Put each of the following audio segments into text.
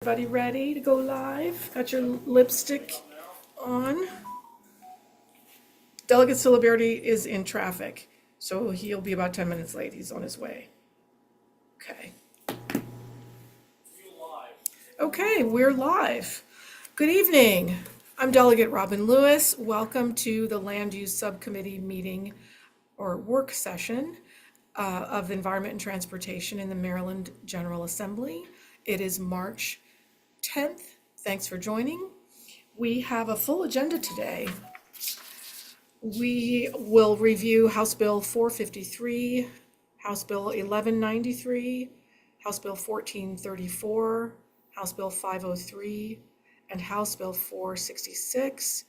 Everybody ready to go live? Got your lipstick on? Delegate Ciliberti is in traffic, so he'll be about 10 minutes late. He's on his way. Okay. Okay, we're live. Good evening. I'm Delegate Robin Lewis. Welcome to the Land Use Subcommittee meeting or work session of Environment and Transportation in the Maryland General Assembly. It is March 10th. Thanks for joining. We have a full agenda today. We will review House Bill 453, House Bill 1193, House Bill 1434, House Bill 503, and House Bill 466.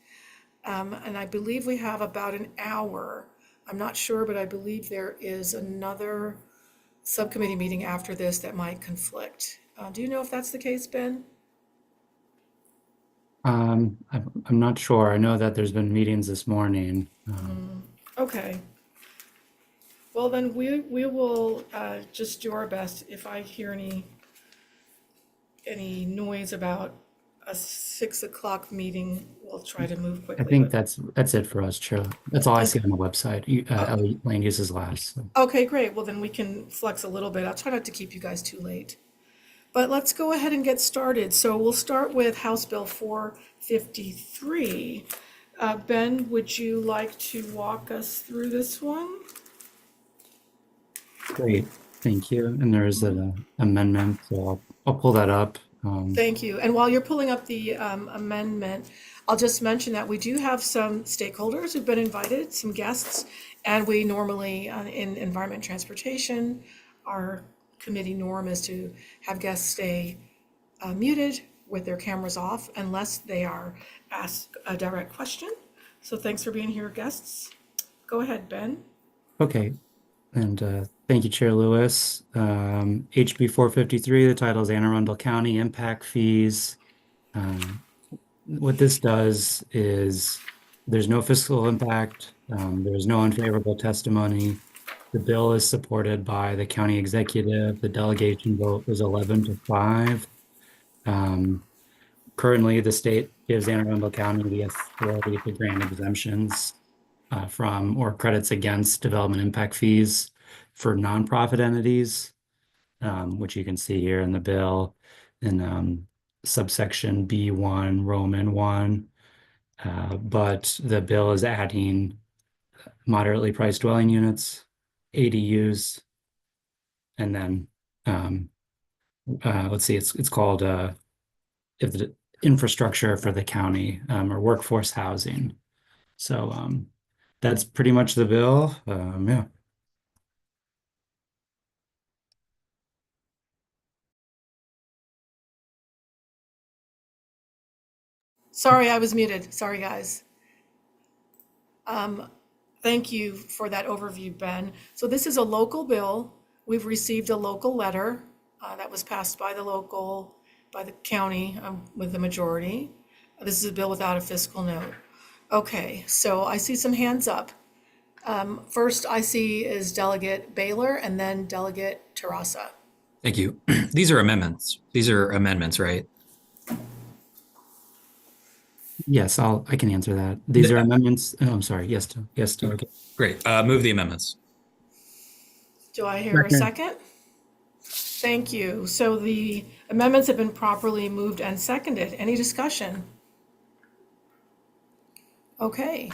And I believe we have about an hour. I'm not sure, but I believe there is another subcommittee meeting after this that might conflict. Do you know if that's the case, Ben? I'm not sure. I know that there's been meetings this morning. Okay. Well, then we will just do our best. If I hear any noise about a 6 o'clock meeting, we'll try to move I quickly. think but- that's it for us, Chair. That's all I see on the website. Land use is last. So. Okay, great. Well, then we can flex a little bit. I'll try not to keep you guys too late. But let's go ahead and get started. So we'll start with House Bill 453. Ben, would you like to walk us through this one? Great, thank you. And there is an amendment, so I'll pull that up. Thank you. And while you're pulling up the amendment, I'll just mention that we do have some stakeholders who've been invited, some guests, and we normally, in Environment and Transportation, our committee norm is to have guests stay muted with their cameras off unless they are asked a direct question. So thanks for being here, guests. Go ahead, Ben. Okay, and thank you, Chair Lewis. HB 453, the title is Anne Arundel County Impact Fees. What this does is there's no fiscal impact, there's no unfavorable testimony. The bill is supported by the county executive. The delegation vote was 11-5. Currently, the state gives Anne Arundel County the authority to grant exemptions from or credits against development impact fees for nonprofit entities, which you can see here in the bill in subsection B1, Roman 1. But the bill is adding moderately priced dwelling units, ADUs, and then let's see, it's called if the infrastructure for the county or workforce housing. So that's pretty much the bill. Yeah. Sorry, I was muted. Sorry, guys. Thank you for that overview, Ben. So this is a local bill. We've received a local letter that was passed by the county with the majority. This is a bill without a fiscal note. Okay, so I see some hands up. First I see is Delegate Baylor and then Delegate Terrassa. Thank you. These are amendments. These are amendments, right? Yes, I can answer that. These are amendments. Oh, I'm sorry. Yes, okay. Great. Move the amendments. Do I hear a second? Thank you. So the amendments have been properly moved and seconded. Any discussion? Okay.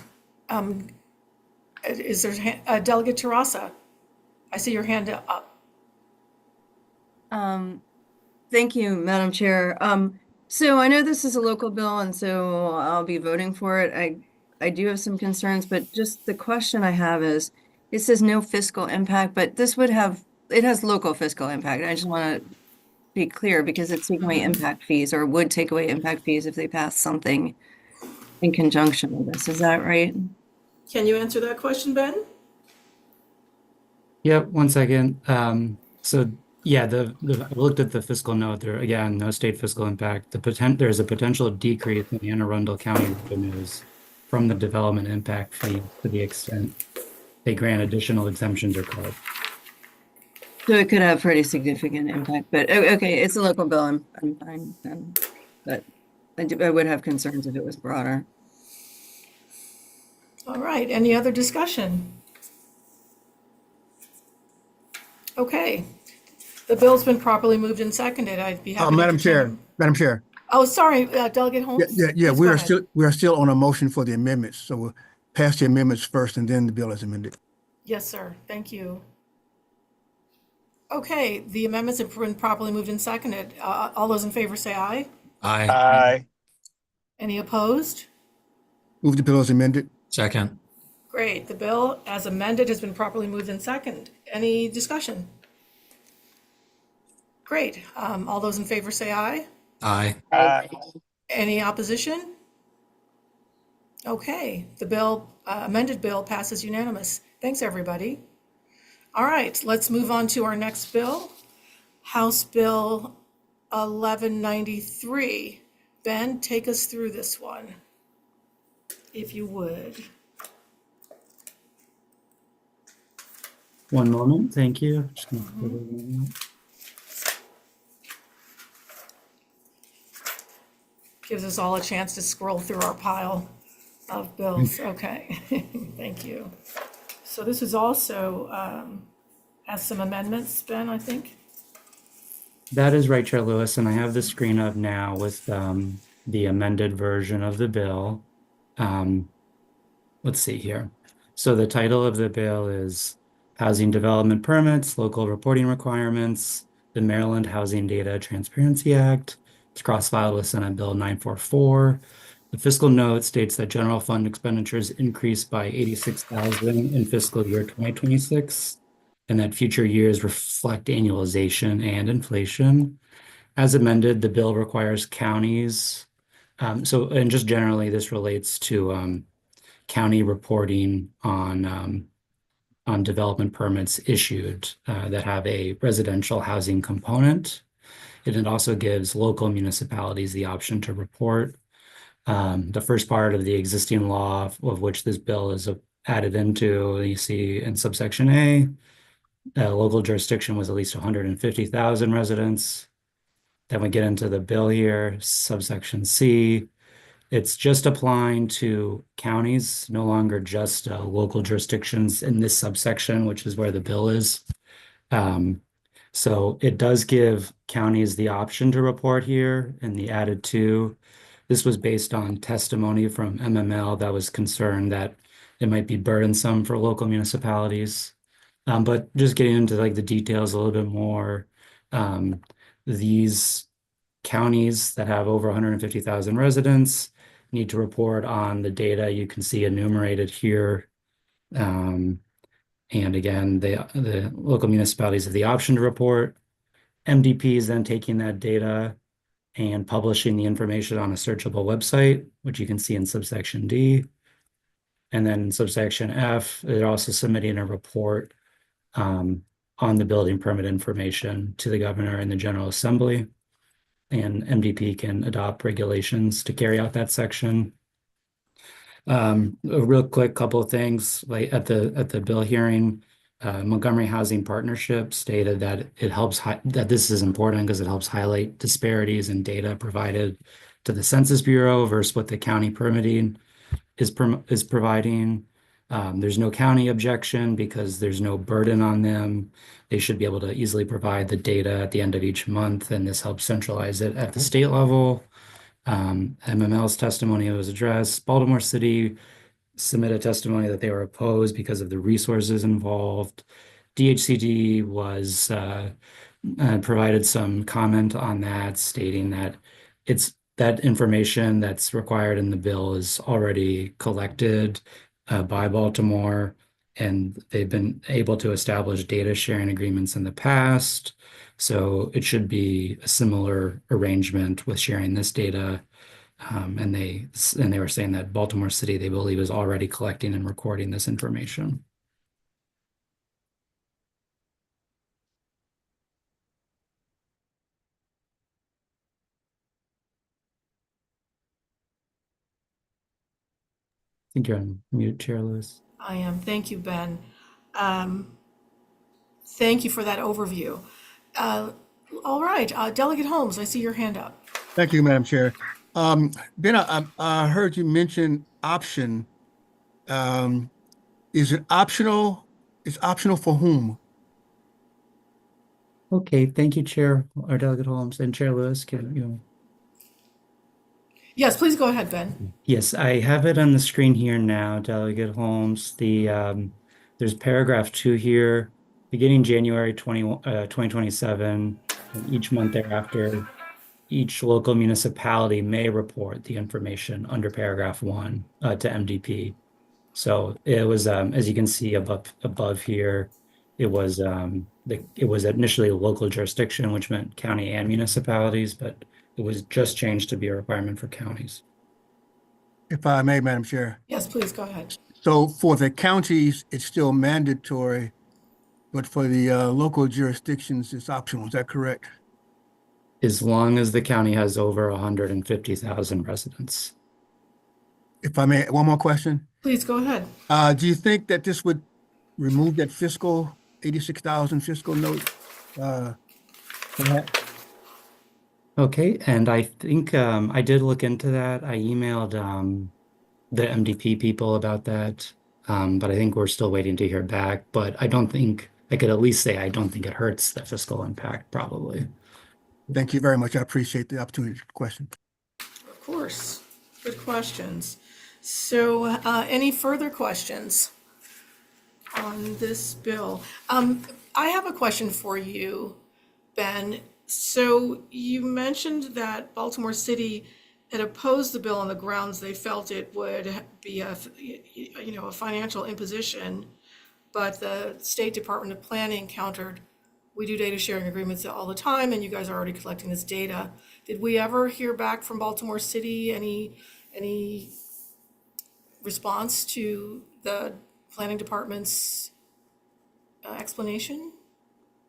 Is there Delegate Terrassa? I see your hand up. Thank you, Madam Chair. So I know this is a local bill, and so I'll be voting for it. I do have some concerns, but just the question I have is, it says no fiscal impact, but it has local fiscal impact. I just want to be clear because it's taking away impact fees or would take away impact fees if they pass something in conjunction with this. Is that right? Can you answer that question, Ben? Yep, 1 second. So yeah, I looked at the fiscal note there. Again, no state fiscal impact. There's a potential decrease in Anne Arundel County revenues from the development impact fee to the extent they grant additional exemptions or credits. So it could have pretty significant impact, but okay, it's a local bill. I'm fine then. But I would have concerns if it was broader. All right, any other discussion? Okay, the bill's been properly moved and seconded. I'd be happy to Madam Chair, entertain- Madam Chair. Oh, sorry, Delegate Holmes? Yeah, Please we go are ahead. still on a motion for the amendments. So we'll pass the amendments first and then the bill is amended. Yes, sir, thank you. Okay, the amendments have been properly moved and seconded. All those in favor say aye. Aye. Aye. Any opposed? Move the bill as amended. Second. Great, the bill as amended has been properly moved and seconded. Any discussion? Great, all those in favor say aye. Aye. Aye. Any opposition? Okay, the bill, amended bill passes unanimous. Thanks, everybody. All right, let's move on to our next bill, House Bill 1193. Ben, take us through this one, if you would. One moment, thank you. Just gonna put it in. Gives us all a chance to scroll through our pile of bills. Okay, thank you. So this is also, has some amendments, Ben, I think? That is right, Chair Lewis, and I have the screen up now with the amended version of the bill. Let's see here. So the title of the bill is Housing Development Permits, Local Reporting Requirements, the Maryland Housing Data Transparency Act. It's cross-filed with Senate Bill 944. The fiscal note states that general fund expenditures increased by $86,000 in fiscal year 2026, and that future years reflect annualization and inflation. As amended, the bill requires counties. And just generally, this relates to county reporting on development permits issued that have a residential housing component. And it also gives local municipalities the option to report. The first part of the existing law of which this bill is added into, you see in subsection A, local jurisdiction was at least 150,000 residents. Then we get into the bill here, subsection C. It's just applying to counties, no longer just local jurisdictions in this subsection, which is where the bill is. So it does give counties the option to report here in the added to. This was based on testimony from MML that was concerned that it might be burdensome for local municipalities. But just getting into like the details a little bit more, these counties that have over 150,000 residents need to report on the data you can see enumerated here. And again, the local municipalities have the option to report. MDP is then taking that data and publishing the information on a searchable website, which you can see in subsection D. And then in subsection F, they're also submitting a report on the building permit information to the governor and the General Assembly. And MDP can adopt regulations to carry out that section. A real quick couple of things, like at the bill hearing, Montgomery Housing Partnership stated that it helps that this is important because it helps highlight disparities in data provided to the Census Bureau versus what the county permitting is providing. There's no county objection because there's no burden on them. They should be able to easily provide the data at the end of each month, and this helps centralize it at the state level. MML's testimony was addressed. Baltimore City submitted testimony that they were opposed because of the resources involved. DHCD was provided some comment on that, stating that it's that information that's required in the bill is already collected by Baltimore, and they've been able to establish data sharing agreements in the past. So it should be a similar arrangement with sharing this data. And they were saying that Baltimore City, they believe, is already collecting and recording this information. I think you're on mute, Chair Lewis. I am. Thank you, Ben. Thank you for that overview. All right, Delegate Holmes, I see your hand up. Thank you, Madam Chair. Ben, I heard you mention option. Is it optional? It's optional for whom? Okay, thank you, Chair, or Delegate Holmes, and Chair Lewis, can you? Yes, please go ahead, Ben. Yes, I have it on the screen here now, Delegate Holmes. There's paragraph 2 here, beginning January 2027, and each month thereafter, each local municipality may report the information under paragraph 1 to MDP. So it was, as you can see above here, it was initially local jurisdiction, which meant county and municipalities, but it was just changed to be a requirement for counties. If I may, Madam Chair. Yes, please go ahead. So for the counties, it's still mandatory, but for the local jurisdictions, it's optional. Is that correct? As long as the county has over 150,000 residents. If I may, one more question. Please go ahead. Do you think that this would remove that fiscal 86,000 fiscal note? For that? Okay, and I think I did look into that. I emailed the MDP people about that, but I think we're still waiting to hear back. But I don't think I could at least say I don't think it hurts the fiscal impact, probably. Thank you very much. I appreciate the opportunity to question. Of course. Good questions. So any further questions on this bill? I have a question for you, Ben. So you mentioned that Baltimore City had opposed the bill on the grounds they felt it would be a financial imposition, but the State Department of Planning countered, we do data sharing agreements all the time, and you guys are already collecting this data. Did we ever hear back from Baltimore City, any response to the planning department's explanation?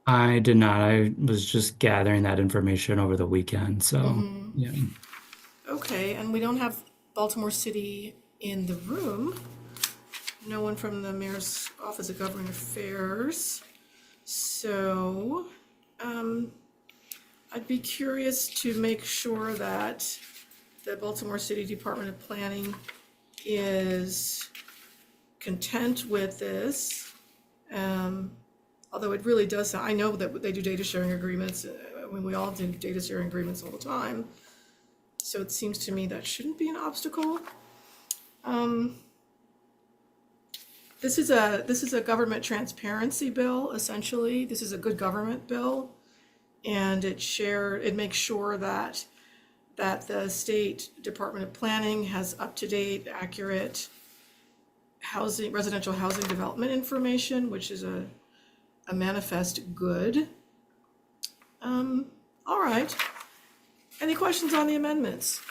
I did not. I was just gathering that information over the weekend. So, yeah. Okay, and we don't have Baltimore City in the room. No one from the Mayor's Office of Government Affairs. So, I'd be curious to make sure that the Baltimore City Department of Planning is content with this. Although it really does, I know that they do data sharing agreements. We all do data sharing agreements all the time. So it seems to me that shouldn't be an obstacle. This is a government transparency bill, essentially. This is a good government bill. And it makes sure that the State Department of Planning has up-to-date, accurate residential housing development information, which is a manifest good. All right. Any questions on the amendments?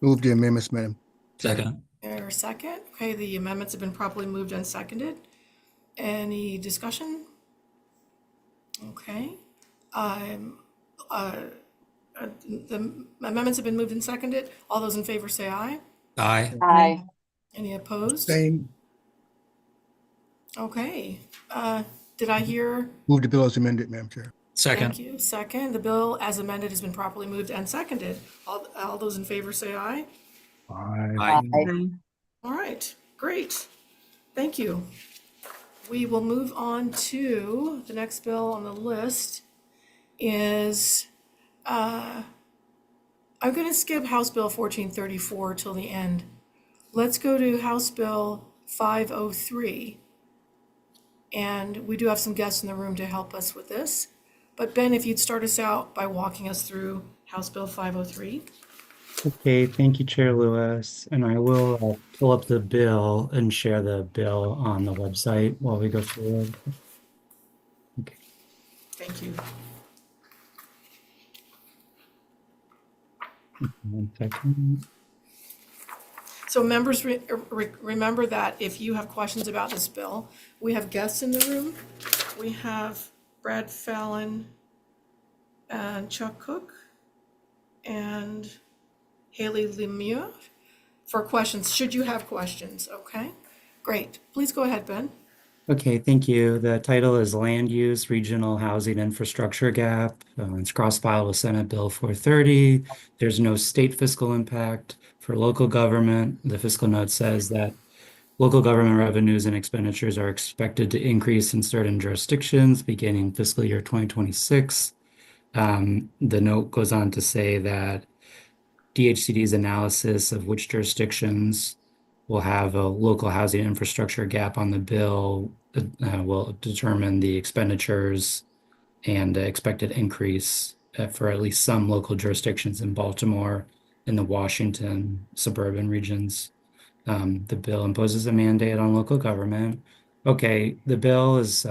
Move the amendments, Madam. Second. Or second? Okay, the amendments have been properly moved and seconded. Any discussion? Okay. The amendments have been moved and seconded. All those in favor say aye. Aye. Aye. Any opposed? Same. Okay. Did I hear? Move the bill as amended, Madam Chair. Second. Thank you. Second, the bill as amended has been properly moved and seconded. All those in favor say aye. Aye. Aye. All right, great. Thank you. We will move on to the next bill on the list is, I'm going to skip House Bill 1434 till the end. Let's go to House Bill 503. And we do have some guests in the room to help us with this. But Ben, if you'd start us out by walking us through House Bill 503. Okay, thank you, Chair Lewis. And I will pull up the bill and share the bill on the website while we go forward. Okay. Thank you. 1 second. So members, remember that if you have questions about this bill, we have guests in the room. We have Brad Fallon and Chuck Cook and Haley Lemieux for questions, should you have questions, okay? Great. Please go ahead, Ben. Okay, thank you. The title is Land Use Regional Housing Infrastructure Gap. It's cross-filed with Senate Bill 430. There's no state fiscal impact for local government. The fiscal note says that local government revenues and expenditures are expected to increase in certain jurisdictions beginning fiscal year 2026. The note goes on to say that DHCD's analysis of which jurisdictions will have a local housing infrastructure gap on the bill will determine the expenditures and expected increase for at least some local jurisdictions in Baltimore and the Washington suburban regions. The bill imposes a mandate on local government. Okay, the bill is,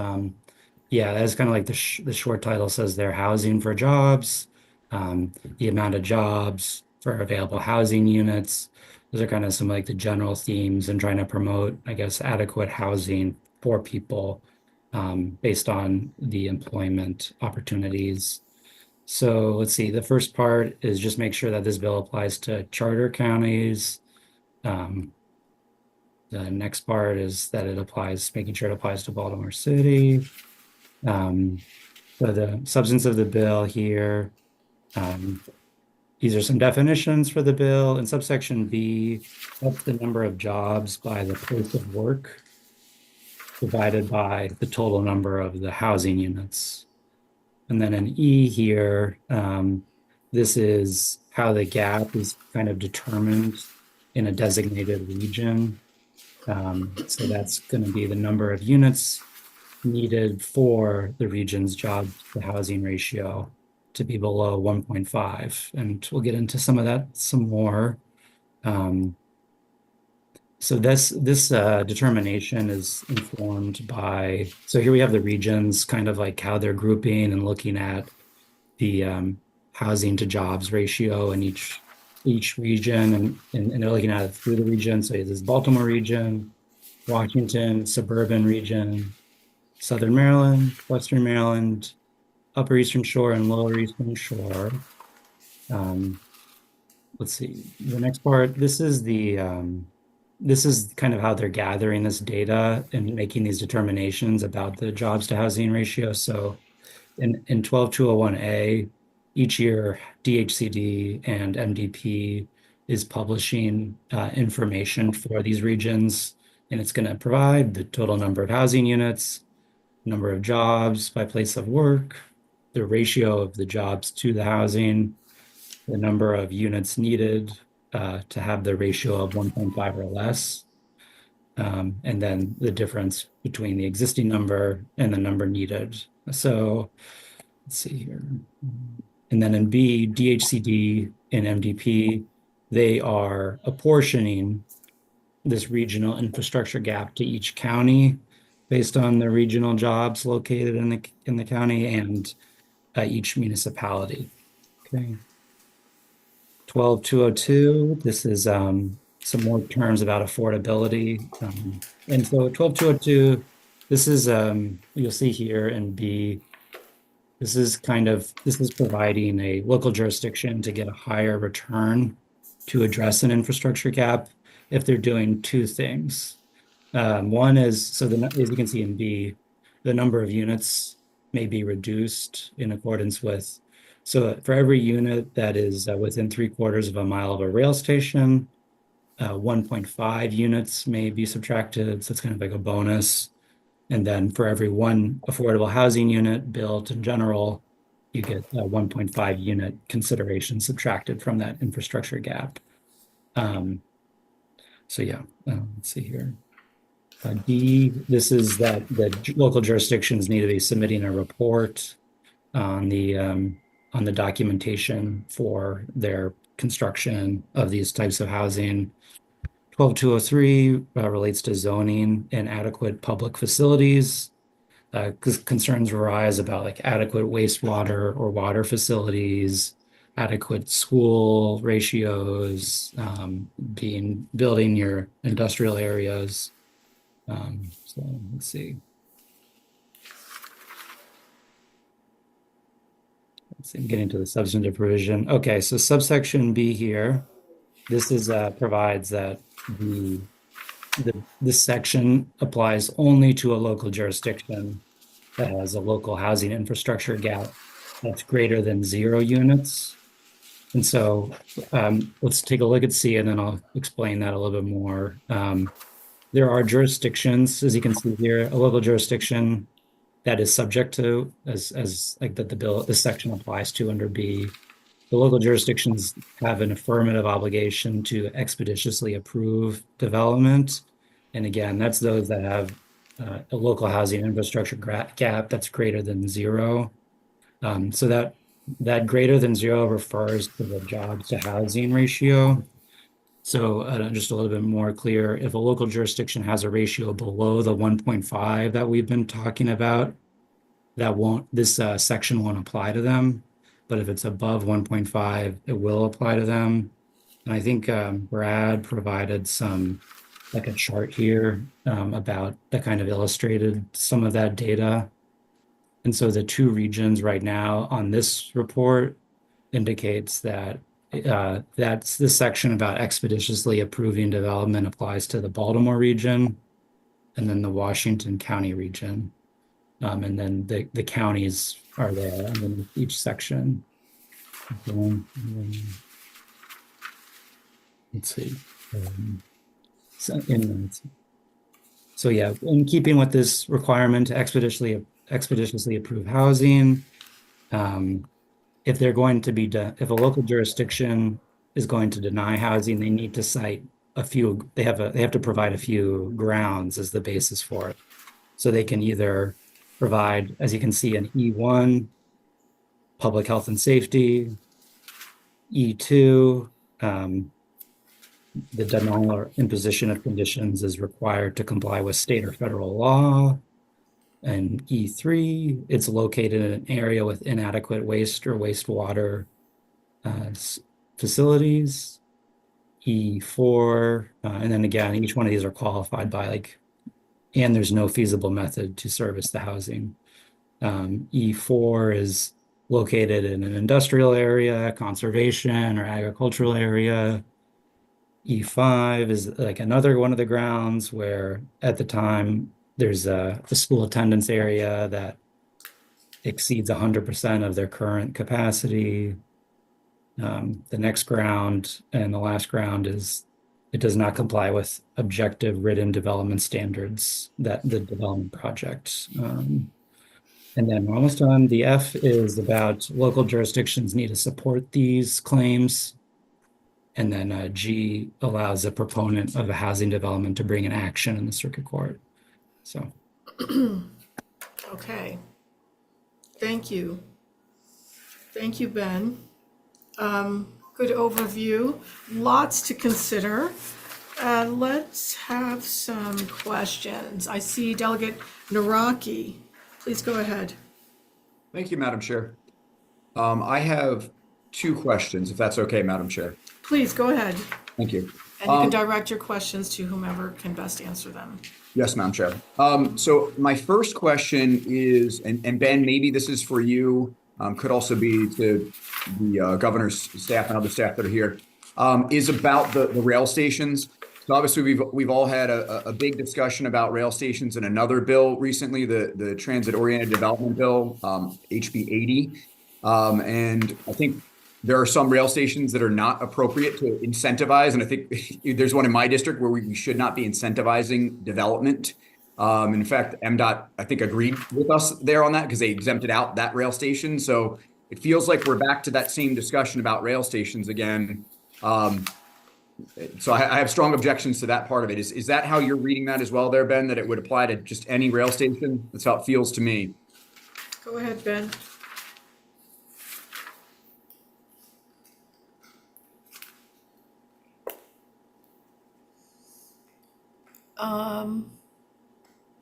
yeah, that's kind of like the short title says there, housing for jobs, the amount of jobs for available housing units. Those are kind of some like the general themes and trying to promote, I guess, adequate housing for people based on the employment opportunities. So let's see, the first part is just make sure that this bill applies to charter counties. The next part is that it applies, making sure it applies to Baltimore City. So the substance of the bill here, these are some definitions for the bill. In subsection B, that's the number of jobs by the place of work divided by the total number of the housing units. And then in E here, this is how the gap is kind of determined in a designated region. So that's going to be the number of units needed for the region's job to housing ratio to be below 1.5. And we'll get into some of that some more. So this determination is informed by, so here we have the regions, kind of like how they're grouping and looking at the housing to jobs ratio in each region, and they're looking at it through the region. So this Baltimore region, Washington, suburban region, Southern Maryland, Western Maryland, Upper Eastern Shore, and Lower Eastern Shore. Let's see, the next part, this is kind of how they're gathering this data and making these determinations about the jobs to housing ratio. So in 12201A, each year DHCD and MDP is publishing information for these regions, and it's going to provide the total number of housing units, number of jobs by place of work, the ratio of the jobs to the housing, the number of units needed to have the ratio of 1.5 or less, and then the difference between the existing number and the number needed. So let's see here. And then in B, DHCD and MDP, they are apportioning this regional infrastructure gap to each county based on the regional jobs located in the county and each municipality. Okay. 12202, this is some more terms about affordability. And so 12202, this is, you'll see here in B, this is providing a local jurisdiction to get a higher return to address an infrastructure gap if they're doing two things. One is, so as you can see in B, the number of units may be reduced in accordance with, so for every unit that is within 3/4 of a mile of a rail station, 1.5 units may be subtracted. So it's kind of like a bonus. And then for every one affordable housing unit built in general, you get a 1.5 unit consideration subtracted from that infrastructure gap. So yeah, let's see here. D, this is that the local jurisdictions need to be submitting a report on the documentation for their construction of these types of housing. 12203 relates to zoning and adequate public facilities, because concerns arise about like adequate wastewater or water facilities, adequate school ratios, building your industrial areas. So let's see. I'm getting to the substantive provision. Okay, so subsection B here, this is provides that the this section applies only to a local jurisdiction that has a local housing infrastructure gap that's greater than 0 units. And so let's take a look at C, and then I'll explain that a little bit more. There are jurisdictions, as you can see here, a local jurisdiction that is subject to, as like that this section applies to under B. The local jurisdictions have an affirmative obligation to expeditiously approve development. And again, that's those that have a local housing infrastructure gap that's greater than 0. So that greater than 0 refers to the jobs to housing ratio. So just a little bit more clear, if a local jurisdiction has a ratio below the 1.5 that we've been talking about, this section won't apply to them. But if it's above 1.5, it will apply to them. And I think Brad provided like a chart here about that kind of illustrated some of that data. And so the 2 regions right now on this report indicates that that's the section about expeditiously approving development applies to the Baltimore region and then the Washington County region. And then the counties are there underneath each section. Let's see. So yeah, in keeping with this requirement to expeditiously approve housing, if they're going to be if a local jurisdiction is going to deny housing, they need to cite a few. They have to provide a few grounds as the basis for it. So they can either provide, as you can see in E1, public health and safety, E2, the denial or imposition of conditions is required to comply with state or federal law. And E3, it's located in an area with inadequate waste or wastewater facilities. E4, and then again, each one of these are qualified by and there's no feasible method to service the housing. E4 is located in an industrial area, conservation or agricultural area. E5 is like another one of the grounds where at the time there's a school attendance area that exceeds 100% of their current capacity. The next ground and the last ground is it does not comply with objective written development standards that the development project. And then we're almost done. The F is about local jurisdictions need to support these claims. And then G allows a proponent of a housing development to bring an action in the circuit court. So. Okay. Thank you. Thank you, Ben. Good overview. Lots to consider. Let's have some questions. I see Delegate Naraki. Please go ahead. Thank you, Madam Chair. I have 2 questions, if that's okay, Madam Chair. Please go ahead. Thank you. And you can direct your questions to whomever can best answer them. Yes, Madam Chair. So my first question is, and Ben, maybe this is for you, could also be to the governor's staff and other staff that are here, is about the rail stations. So obviously we've all had a big discussion about rail stations in another bill recently, the Transit Oriented Development Bill, HB 80. And I think there are some rail stations that are not appropriate to incentivize. And I think there's one in my district where we should not be incentivizing development. In fact, MDOT, I think, agreed with us there on that because they exempted out that rail station. So it feels like we're back to that same discussion about rail stations again. So I have strong objections to that part of it. Is that how you're reading that as well there, Ben, that it would apply to just any rail station? That's how it feels to me. Go ahead, Ben.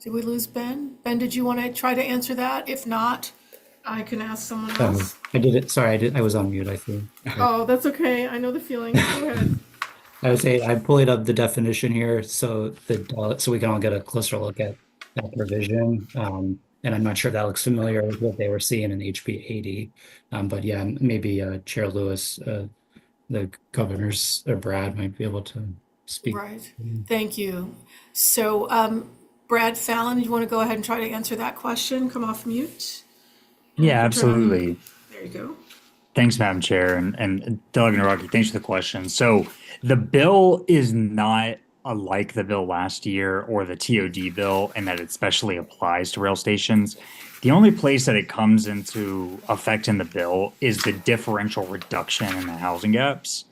Did we lose Ben? Ben, did you want to try to answer that? If not, I can ask someone else. I did it. Sorry, I was on mute, I think. Oh, that's okay. I know the feeling. Go ahead. I would say I pulled up the definition here so we can all get a closer look at that provision. And I'm not sure if that looks familiar with what they were seeing in HB 80. But yeah, maybe Chair Lewis, the governors or Brad might be able to speak. Right. Thank you. So, Brad Fallon, you want to go ahead and try to answer that question? Come off mute. And Yeah, you can turn on- absolutely. There you go. Thanks, Madam Chair, and Delegate Naraki, thanks for the question. So the bill is not unlike the bill last year or the TOD bill in that it specially applies to rail stations. The only place that it comes into effect in the bill is the differential reduction in the housing gaps.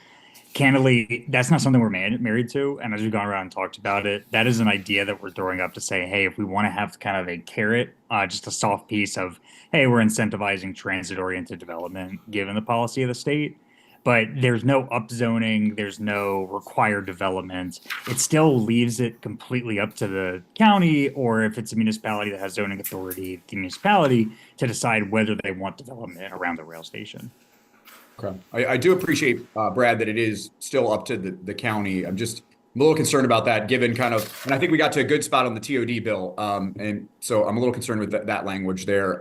Candidly, that's not something we're married to. And as we've gone around and talked about it, that is an idea that we're throwing up to say, hey, if we want to have kind of a carrot, just a soft piece of, hey, we're incentivizing transit-oriented development given the policy of the state. But there's no upzoning, there's no required development. It still leaves it completely up to the county, or if it's a municipality that has zoning authority, the municipality to decide whether they want development around the rail station. Okay. I do appreciate, Brad, that it is still up to the county. I'm a little concerned about that, given kind of, and I think we got to a good spot on the TOD bill. And so I'm a little concerned with that language there.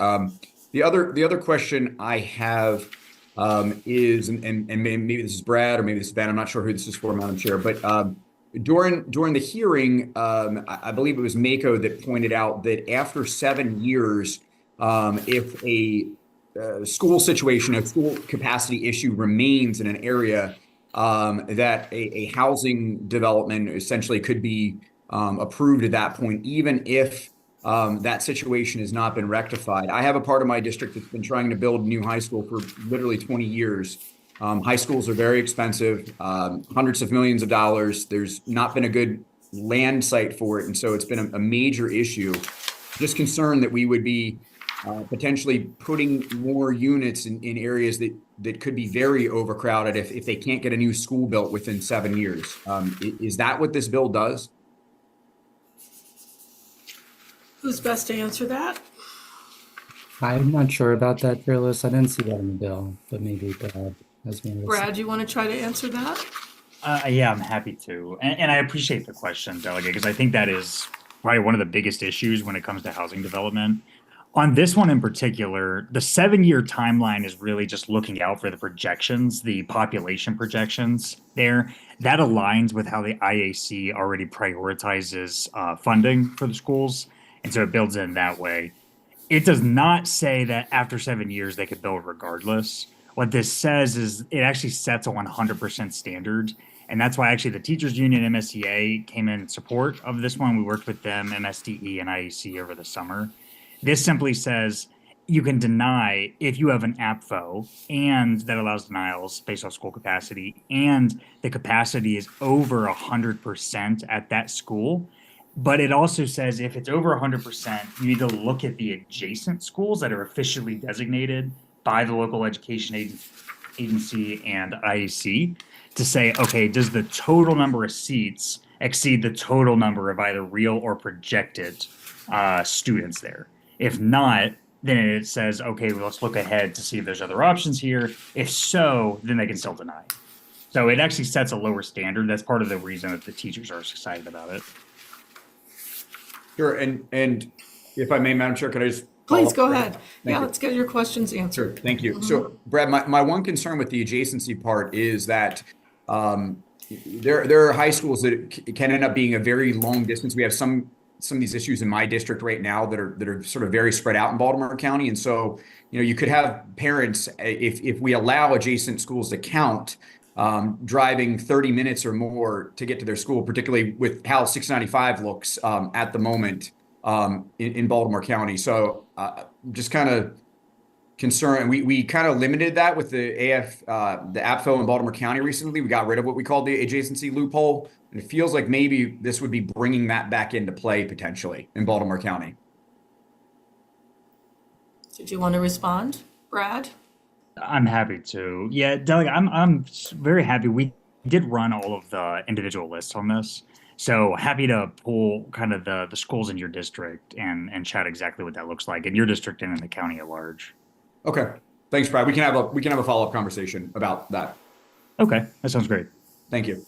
The other question I have is, and maybe this is Brad or maybe this is Ben, I'm not sure who this is for, Madam Chair, but during the hearing, I believe it was Mako that pointed out that after 7 years, if a school situation, a school capacity issue remains in an area, that a housing development essentially could be approved at that point, even if that situation has not been rectified. I have a part of my district that's been trying to build a new high school for literally 20 years. High schools are very expensive, hundreds of millions of dollars. There's not been a good land site for it. And so it's been a major issue. Just concerned that we would be potentially putting more units in areas that could be very overcrowded if they can't get a new school built within 7 years. Is that what this bill does? Who's best to answer that? I'm not sure about that, Fearless. I didn't see that in the bill, but maybe Brad has one of those. Brad, you want to try to answer that? Yeah, I'm happy to. And I appreciate the question, Delegate, because I think that is probably one of the biggest issues when it comes to housing development. On this one in particular, the 7-year timeline is really just looking out for the projections, the population projections there. That aligns with how the IAC already prioritizes funding for the schools. And so it builds in that way. It does not say that after 7 years they could build regardless. What this says is it actually sets a 100% standard. And that's why actually the Teachers Union MSEA came in support of this one. We worked with them, MSDE and IAC over the summer. This simply says you can deny if you have an APFO and that allows denials based on school capacity and the capacity is over 100% at that school. But it also says if it's over 100%, you need to look at the adjacent schools that are officially designated by the local education agency and IAC to say, okay, does the total number of seats exceed the total number of either real or projected students there? If not, then it says, okay, well, let's look ahead to see if there's other options here. If so, then they can still deny. So it actually sets a lower standard. That's part of the reason that the teachers are excited about it. Sure. And if I may, Madam Chair, could I just Please follow go up? ahead. Thank Yeah, you. let's get your questions answered. Sure, thank you. So, Brad, my one concern with the adjacency part is that there are high schools that can end up being a very long distance. We have some of these issues in my district right now that are sort of very spread out in Baltimore County, and so you could have parents, if we allow adjacent schools to count, driving 30 minutes or more to get to their school, particularly with how 695 looks at the moment in Baltimore County. So just kind of concerned. We kind of limited that with the APFO in Baltimore County recently. We got rid of what we called the adjacency loophole. And it feels like maybe this would be bringing that back into play potentially in Baltimore County. Did you want to respond, Brad? I'm happy to. Yeah, Delegate, I'm very happy. We did run all of the individual lists on this. So happy to pull kind of the schools in your district and chat exactly what that looks like in your district and in the county at large. Okay. Thanks, Brad. We can have a follow-up conversation about that. Okay, that sounds great. Thank you.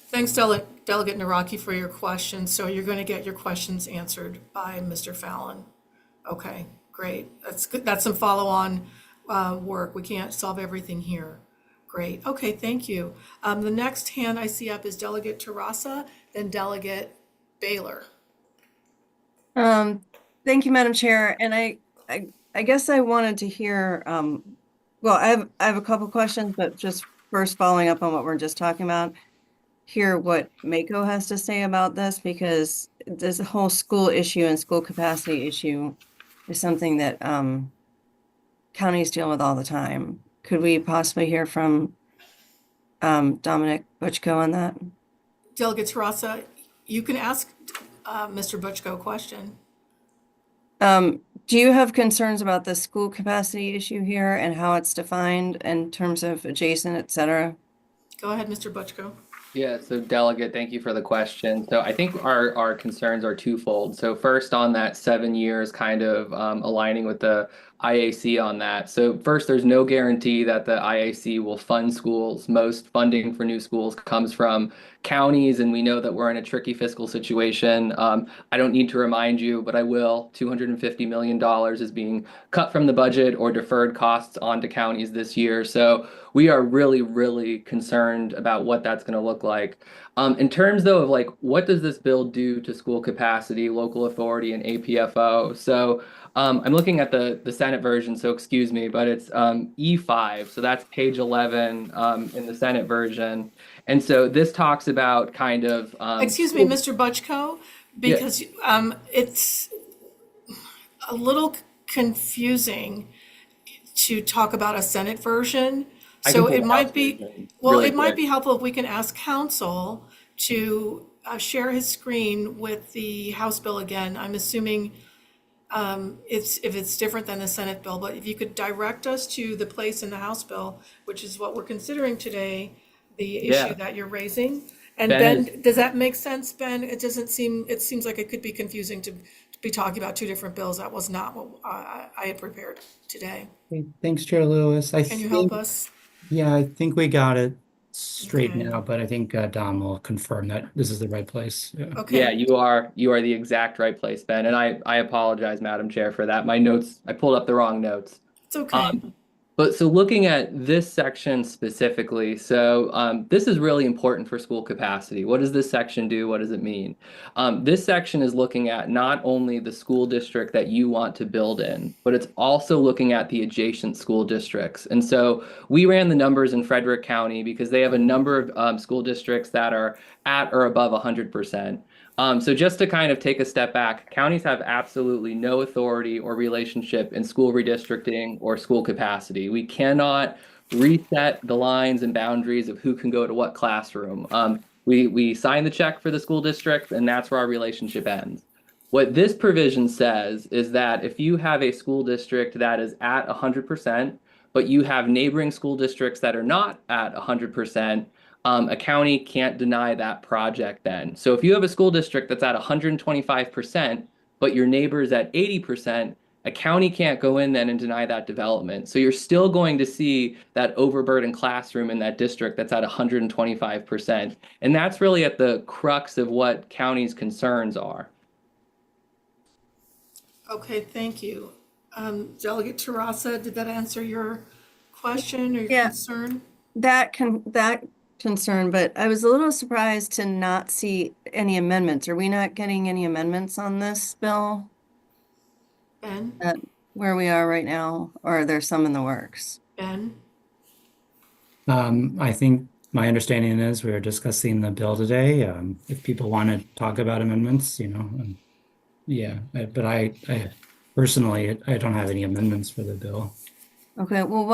Thanks, Delegate Naraki, for your questions. So you're going to get your questions answered by Mr. Fallon. Okay, great. That's good. That's some follow-on work. We can't solve everything here. Great. Okay, thank you. The next hand I see up is Delegate Terrassa, then Delegate Baylor. Thank you, Madam Chair. And I guess I wanted to hear, well, I have a couple questions, but just first following up on what we're just talking about, hear what Mako has to say about this, because this whole school issue and school capacity issue is something that counties deal with all the time. Could we possibly hear from Dominic Butchko on that? Delegate Terrassa, you can ask Mr. Butchko a question. Do you have concerns about the school capacity issue here and how it's defined in terms of adjacent, et cetera? Go ahead, Mr. Butchko. Yeah, so Delegate, thank you for the question. So I think our concerns are twofold. So first on that 7 years kind of aligning with the IAC on that. So first, there's no guarantee that the IAC will fund schools. Most funding for new schools comes from counties, and we know that we're in a tricky fiscal situation. I don't need to remind you, but I will. $250 million is being cut from the budget or deferred costs onto counties this year. So we are really, really concerned about what that's going to look like. In terms, though, of like, what does this bill do to school capacity, local authority, and APFO? So I'm looking at the Senate version, so excuse me, but it's E5. So that's page 11 in the Senate version. And so this talks about kind of Excuse me, Mr. Butchko, because it's a little confusing to talk about a Senate version. So it might be, well, it might be helpful if we can ask counsel to share his screen with the House bill again. I'm assuming if it's different than the Senate bill, but if you could direct us to the place in the House bill, which is what we're considering today, the issue that you're raising. And Ben, does that make sense, Ben? It seems like it could be confusing to be talking about two different bills. That was not what I had prepared today. Okay, thanks, Chair Lewis. Can you help us? Yeah, I think we got it straight Okay. now, but I think Dom will confirm that this is the right place. Yeah. Okay. Yeah, you are the exact right place, Ben. And I apologize, Madam Chair, for that. My notes, I pulled up the wrong notes. It's okay. But so looking at this section specifically, so this is really important for school capacity. What does this section do? What does it mean? This section is looking at not only the school district that you want to build in, but it's also looking at the adjacent school districts. And so we ran the numbers in Frederick County because they have a number of school districts that are at or above 100%. So just to kind of take a step back, counties have absolutely no authority or relationship in school redistricting or school capacity. We cannot reset the lines and boundaries of who can go to what classroom. We sign the check for the school district, and that's where our relationship ends. What this provision says is that if you have a school district that is at 100%, but you have neighboring school districts that are not at 100%, a county can't deny that project then. So if you have a school district that's at 125%, but your neighbor's at 80%, a county can't go in then and deny that development. So you're still going to see that overburdened classroom in that district that's at 125%. And that's really at the crux of what counties' concerns are. Okay, thank you. Delegate Terrassa, did that answer your question or your Yeah. concern? That concern, but I was a little surprised to not see any amendments. Are we not getting any amendments on this bill Ben? where we are right now, or are there some in the works? Ben? I think my understanding is we were discussing the bill today. If people want to talk about amendments, yeah, but I personally, I don't have any amendments for the bill. Okay, well,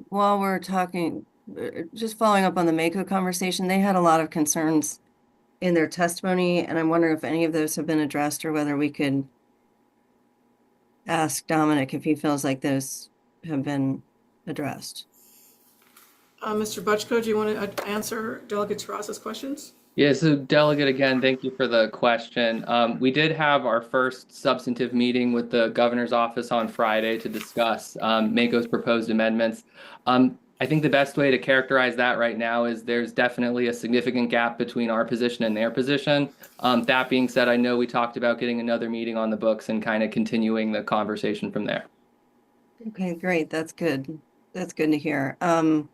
while we're talking, just following up on the Mako conversation, they had a lot of concerns in their testimony, and I'm wondering if any of those have been addressed or whether we could ask Dominic if he feels like those have been addressed. Mr. Butchko, do you want to answer Delegate Terrassa's questions? Yeah, so Delegate, again, thank you for the question. We did have our first substantive meeting with the governor's office on Friday to discuss Mako's proposed amendments. I think the best way to characterize that right now is there's definitely a significant gap between our position and their position. That being said, I know we talked about getting another meeting on the books and kind of continuing the conversation from there. Okay, great. That's good. That's good to hear. I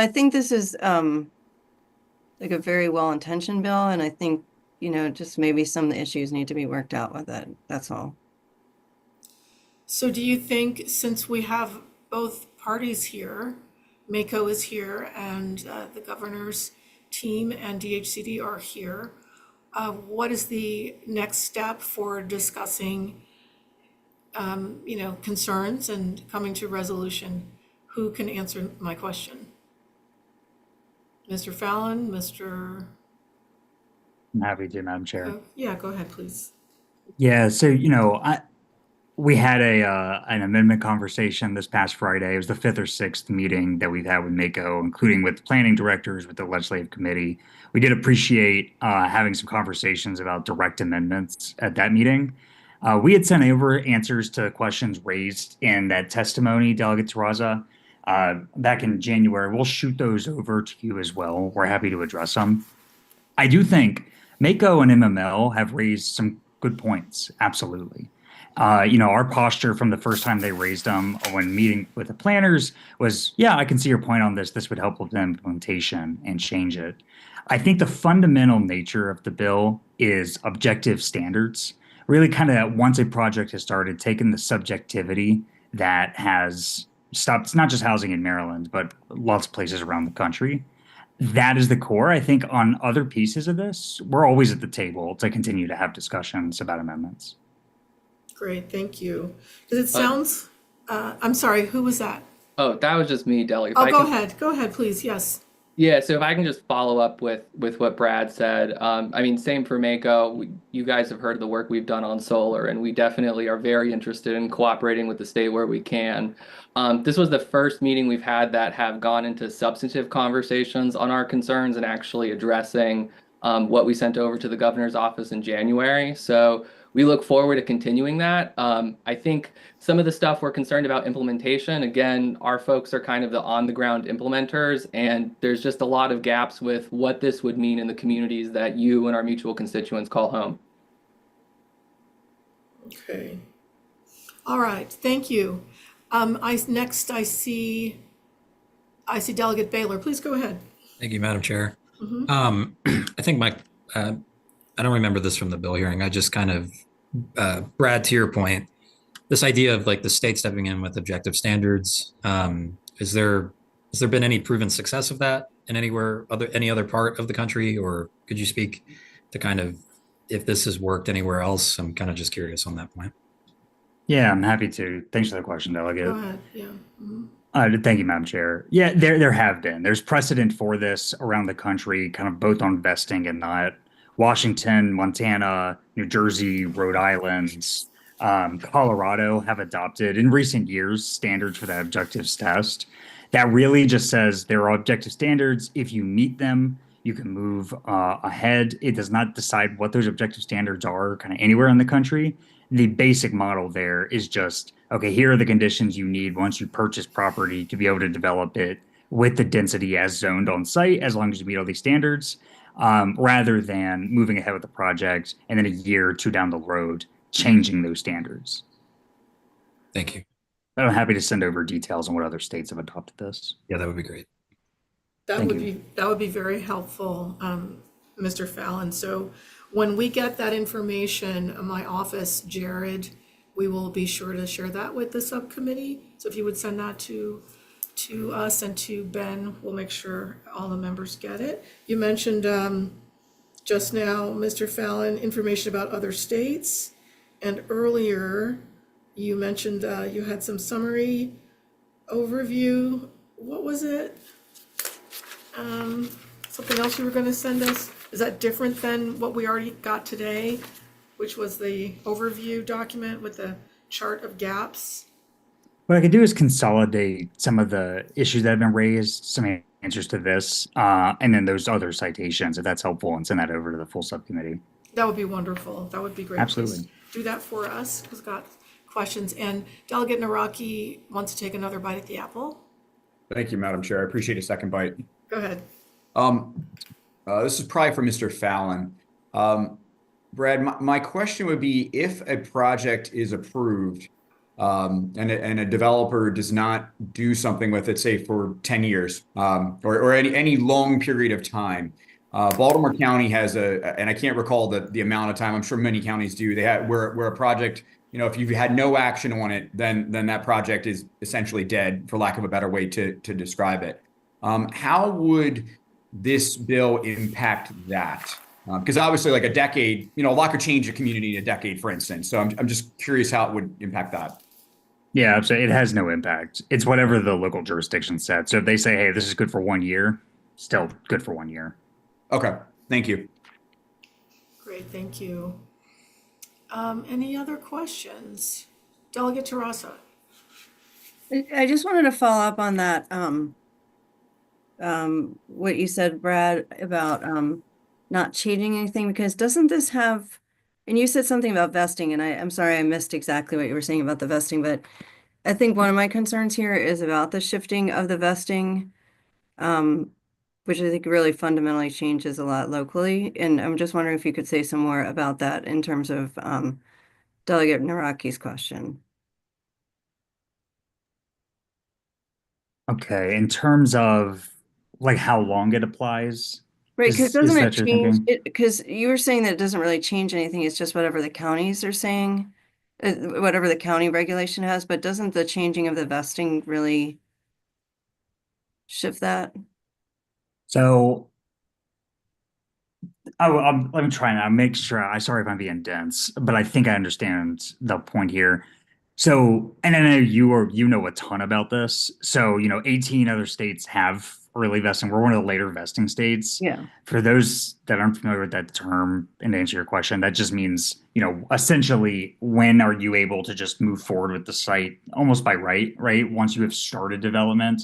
think this is like a very well-intentioned bill, and I think, just maybe some of the issues need to be worked out with it. That's all. So do you think, since we have both parties here, Mako is here and the governor's team and DHCD are here, what is the next step for discussing, concerns and coming to resolution? Who can answer my question? Mr. Fallon, Mr. I'm happy to, Madam Chair. Yeah, go ahead, please. Yeah, so we had an amendment conversation this past Friday. It was the 5th or 6th meeting that we've had with Mako, including with planning directors, with the legislative committee. We did appreciate having some conversations about direct amendments at that meeting. We had sent over answers to questions raised in that testimony, Delegate Terraza, back in January. We'll shoot those over to you as well. We're happy to address them. I do think Mako and MML have raised some good points, absolutely. Our posture from the first time they raised them when meeting with the planners was, yeah, I can see your point on this. This would help with the implementation and change it. I think the fundamental nature of the bill is objective standards. Really kind of once a project has started, taking the subjectivity that has stopped, it's not just housing in Maryland, but lots of places around the country. That is the core. I think on other pieces of this, we're always at the table to continue to have discussions about amendments. Great, thank you. Because it sounds, I'm sorry, who was that? Oh, that was just me, Delegate. Oh, go ahead, please, yes. Yeah, so if I can just follow up with what Brad said, same for Mako. You guys have heard the work we've done on solar, and we definitely are very interested in cooperating with the state where we can. This was the first meeting we've had that have gone into substantive conversations on our concerns and actually addressing what we sent over to the governor's office in January. So we look forward to continuing that. I think some of the stuff we're concerned about implementation, again, our folks are kind of the on-the-ground implementers, and there's just a lot of gaps with what this would mean in the communities that you and our mutual constituents call home. Okay. All right, thank you. I see Delegate Baylor. Please go ahead. Thank you, Madam Chair. I think I don't remember this from the bill hearing. I just kind of, Brad, to your point, this idea of like the state stepping in with objective standards, has there been any proven success of that in any other part of the country, or could you speak to kind of if this has worked anywhere else? I'm kind of just curious on that point. Yeah, I'm happy to. Thanks for the question, Delegate. Go ahead, yeah. Thank you, Madam Chair. Yeah, there have been. There's precedent for this around the country, kind of both on vesting and not. Washington, Montana, New Jersey, Rhode Island, Colorado have adopted in recent years standards for that objectives test. That really just says there are objective standards. If you meet them, you can move ahead. It does not decide what those objective standards are kind of anywhere in the country. The basic model there is just, okay, here are the conditions you need once you purchase property to be able to develop it with the density as zoned on site, as long as you meet all these standards, rather than moving ahead with the project and then a year or two down the road, changing those standards. Thank you. I'm happy to send over details on what other states have adopted this. Yeah, that would be great. That would be very helpful, Mr. Fallon. So when we get that information, my office, Jared, we will be sure to share that with the subcommittee. So if you would send that to us and to Ben, we'll make sure all the members get it. You mentioned just now, Mr. Fallon, information about other states. And earlier, you mentioned you had some summary overview. What was it? Something else you were going to send us? Is that different than what we already got today, which was the overview document with the chart of gaps? What I could do is consolidate some of the issues that have been raised, some answers to this, and then those other citations, if that's helpful, and send that over to the full subcommittee. That would be wonderful. That would be great. Absolutely. Please do that for us, who's got questions. And Delegate Naraki wants to take another bite at the apple. Thank you, Madam Chair. I appreciate a second bite. Go ahead. This is probably for Mr. Fallon. Brad, my question would be, if a project is approved and a developer does not do something with it, say for 10 years, or any long period of time. Baltimore County has and I can't recall the amount of time. I'm sure many counties do. They have where a project, if you've had no action on it, then that project is essentially dead, for lack of a better way to describe it. How would this bill impact that? Because obviously, like a decade, a lot could change a community in a decade, for instance. So I'm just curious how it would impact that. Yeah, so it has no impact. It's whatever the local jurisdiction said. So if they say, hey, this is good for 1 year, still good for 1 year. Okay, thank you. Great, thank you. Any other questions? Delegate Terrassa. I just wanted to follow up on that, what you said, Brad, about not changing anything, because doesn't this have, and you said something about vesting, and I'm sorry, I missed exactly what you were saying about the vesting, but I think one of my concerns here is about the shifting of the vesting, which I think really fundamentally changes a lot locally. And I'm just wondering if you could say some more about that in terms of Delegate Naraki's question. Okay, in terms of like how long it applies, Right, because is doesn't that it your change thinking? it? Because you were saying that it doesn't really change anything. It's just whatever the counties are saying, whatever the county regulation has. But doesn't the changing of the vesting really shift that? So let me try now. Make sure. I'm sorry if I'm being dense, but I think I understand the point here. So, and I know you know a ton about this. So, 18 other states have early vesting. We're one of the later vesting states. Yeah. For those that aren't familiar with that term, and to answer your question, that just means, essentially, when are you able to just move forward with the site almost by right? Once you have started development.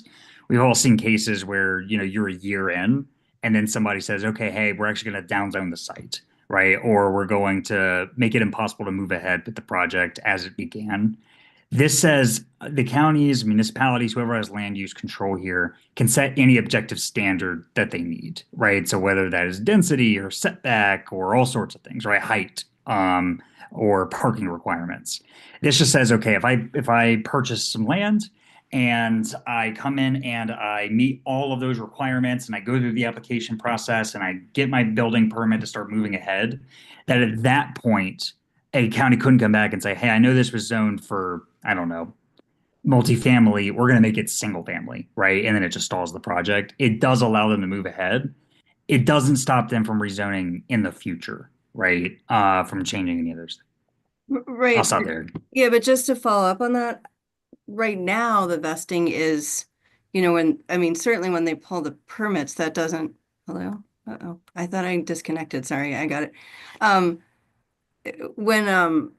We've all seen cases where, you're a year in, and then somebody says, okay, hey, we're actually going to downzone the site, right? Or we're going to make it impossible to move ahead with the project as it began. This says the counties, municipalities, whoever has land use control here can set any objective standard that they need, right? So whether that is density or setback or all sorts of things, right? Height, or parking requirements. This just says, okay, if I purchase some land and I come in and I meet all of those requirements and I go through the application process and I get my building permit to start moving ahead, that at that point, a county couldn't come back and say, hey, I know this was zoned for, I don't know, multifamily. We're going to make it single family, right? And then it just stalls the project. It does allow them to move ahead. It doesn't stop them from rezoning in the future, right? From changing any others. Right. I'll stop there. Yeah, but just to follow up on that, right now the vesting is, certainly when they pull the permits, that doesn't, hello? Uh-oh, I thought I disconnected. Sorry, I got it. When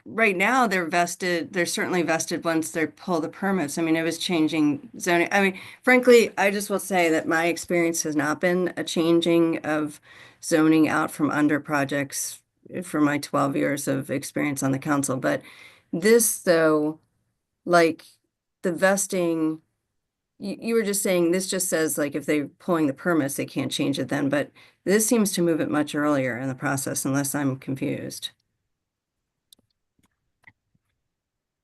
right now they're certainly vested once they pull the permits. It was changing zoning. Frankly, I just will say that my experience has not been a changing of zoning out from under projects for my 12 years of experience on the council. But this, though, like the vesting, you were just saying this just says like if they're pulling the permits, they can't change it then. But this seems to move it much earlier in the process, unless I'm confused.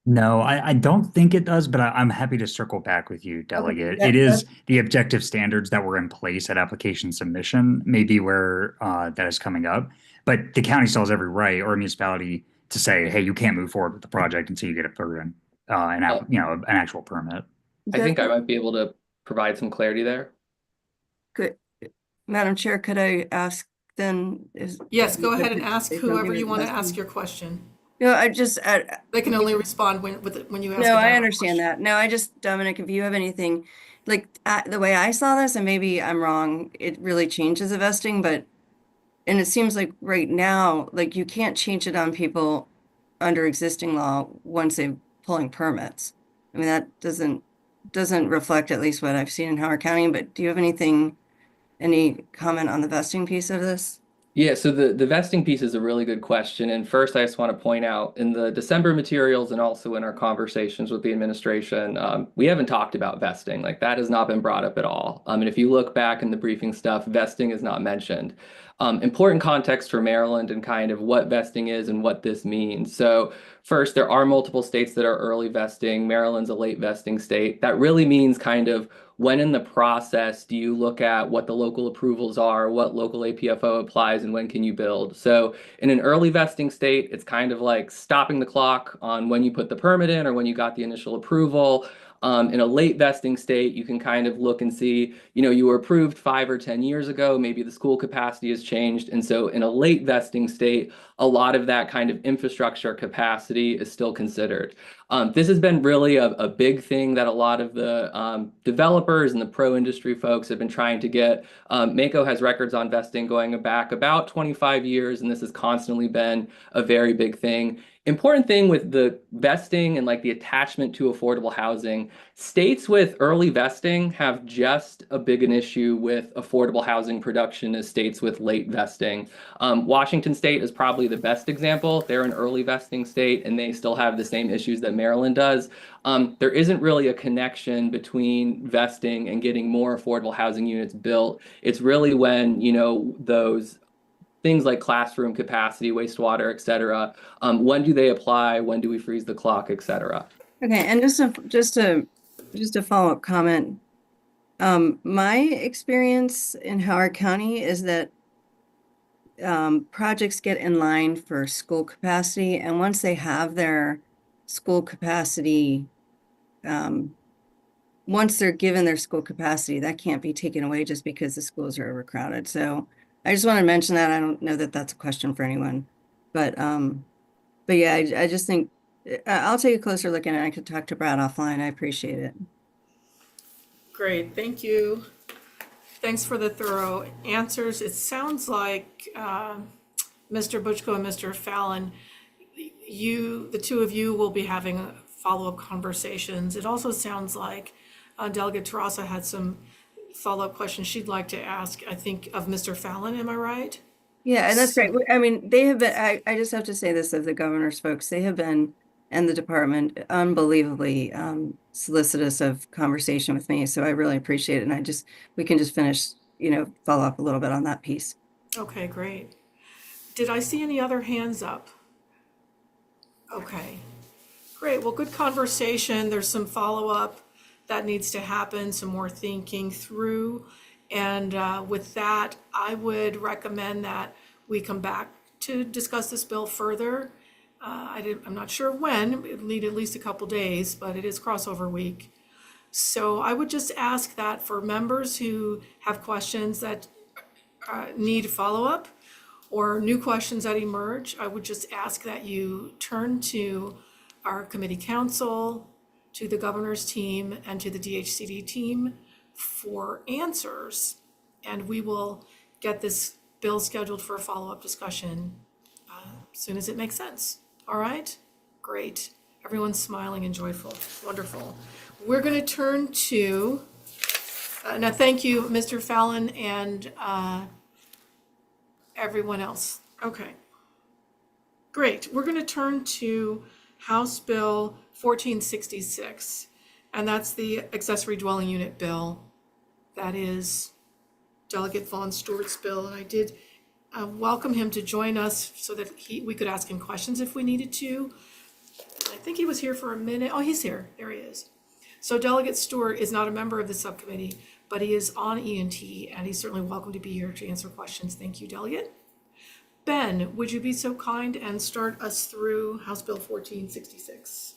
No, I don't think it does, but I'm happy to circle back with you, Delegate. It is the objective standards that were in place at application submission, maybe where that is coming up. But the county still has every right, or a municipality, to say, hey, you can't move forward with the project until you get an actual permit. I think I might be able to provide some clarity there. Good. Madam Chair, could I ask then? Yes, go ahead and ask whoever you want to ask your question. No, They can only respond when you ask. No, I understand that. No, Dominic, if you have anything, like the way I saw this, and maybe I'm wrong, it really changes the vesting, and it seems like right now, like you can't change it on people under existing law once they're pulling permits. That doesn't reflect at least what I've seen in Howard County, but do you have any comment on the vesting piece of this? Yeah, so the vesting piece is a really good question. And first, I just want to point out in the December materials and also in our conversations with the administration, we haven't talked about vesting. Like that has not been brought up at all. And if you look back in the briefing stuff, vesting is not mentioned. Important context for Maryland and kind of what vesting is and what this means. So First, there are multiple states that are early vesting. Maryland's a late vesting state. That really means kind of when in the process do you look at what the local approvals are, what local APFO applies, and when can you build? So in an early vesting state, it's kind of like stopping the clock on when you put the permit in or when you got the initial approval. In a late vesting state, you can kind of look and see, you were approved 5 or 10 years ago, maybe the school capacity has changed. And so in a late vesting state, a lot of that kind of infrastructure capacity is still considered. This has been really a big thing that a lot of the developers and the pro industry folks have been trying to get. Mako has records on vesting going back about 25 years, and this has constantly been a very big thing. Important thing with the vesting and like the attachment to affordable housing, states with early vesting have just as big an issue with affordable housing production as states with late vesting. Washington State is probably the best example. They're an early vesting state and they still have the same issues that Maryland does. There isn't really a connection between vesting and getting more affordable housing units built. It's really when, those things like classroom capacity, wastewater, et cetera. When do they apply? When do we freeze the clock, et cetera? Okay, and just a follow-up comment. My experience in Howard County is that projects get in line for school capacity, and once they have their school capacity, once they're given their school capacity, that can't be taken away just because the schools are overcrowded. So I just want to mention that. I don't know that that's a question for anyone, but yeah, I just think I'll take a closer look at it. I could talk to Brad offline. I appreciate it. Great, thank you. Thanks for the thorough answers. It sounds like Mr. Butchko and Mr. Fallon, the two of you will be having follow-up conversations. It also sounds like Delegate Terrassa had some follow-up questions she'd like to ask, I think, of Mr. Fallon, am I right? Yeah, and that's great. I mean, they have been, I just have to say this of the governor's folks, they have been, and the department, unbelievably solicitous of conversation with me. So I really appreciate it. And we can just finish, follow up a little bit on that piece. Okay, great. Did I see any other hands up? Okay, great. Well, good conversation. There's some follow-up that needs to happen, some more thinking through. And with that, I would recommend that we come back to discuss this bill further. I'm not sure when, it'll need at least a couple days, but it is crossover week. So I would just ask that for members who have questions that need follow-up or new questions that emerge, I would just ask that you turn to our committee counsel, to the governor's team, and to the DHCD team for answers. And we will get this bill scheduled for a follow-up discussion as soon as it makes sense. All right? Great. Everyone's smiling and joyful. Wonderful. We're going to turn to, now thank you, Mr. Fallon and everyone else. Okay. Great. We're going to turn to House Bill 1466, and that's the accessory dwelling unit bill. That is Delegate Vaughn Stewart's bill, and I did welcome him to join us so that we could ask him questions if we needed to. I think he was here for a minute. Oh, he's here. There he is. So Delegate Stewart is not a member of the subcommittee, but he is on E&T, and he's certainly welcome to be here to answer questions. Thank you, Delegate. Ben, would you be so kind and start us through House Bill 1466?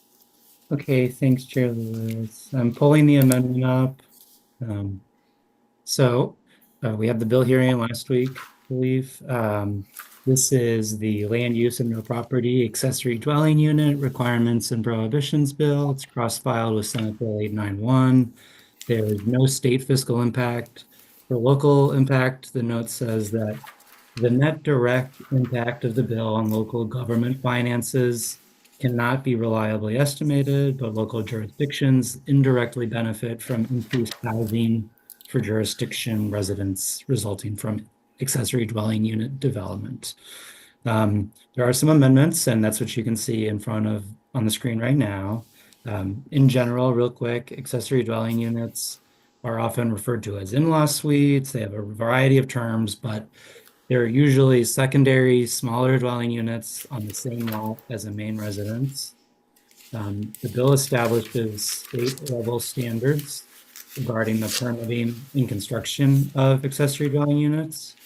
Okay, thanks, Chair Lewis. I'm pulling the amendment up. We had the bill hearing last week, I believe. This is the Land Use and No Property Accessory Dwelling Unit Requirements and Prohibitions Bill. It's cross-filed with Senate Bill 891. There is no state fiscal impact. For local impact, the note says that the net direct impact of the bill on local government finances cannot be reliably estimated, but local jurisdictions indirectly benefit from increased housing for jurisdiction residents resulting from accessory dwelling unit development. There are some amendments, and that's what you can see on the screen right now. In general, real quick, accessory dwelling units are often referred to as in-law suites. They have a variety of terms, but There are usually secondary, smaller dwelling units on the same lot as a main residence. The bill establishes state-level standards regarding the permitting and construction of accessory dwelling units.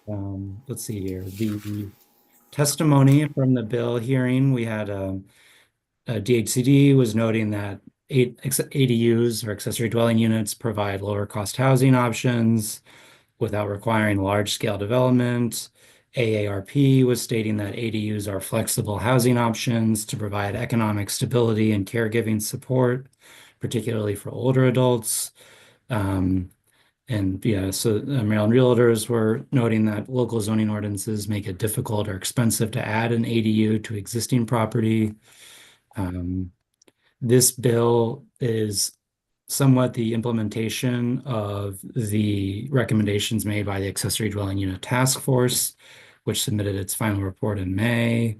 Let's see here. The testimony from the bill hearing, we had DHCD was noting that ADUs or accessory dwelling units provide lower cost housing options without requiring large-scale development. AARP was stating that ADUs are flexible housing options to provide economic stability and caregiving support, particularly for older adults. And yeah, so Maryland Realtors were noting that local zoning ordinances make it difficult or expensive to add an ADU to existing property. This bill is somewhat the implementation of the recommendations made by the Accessory Dwelling Unit Task Force, which submitted its final report in May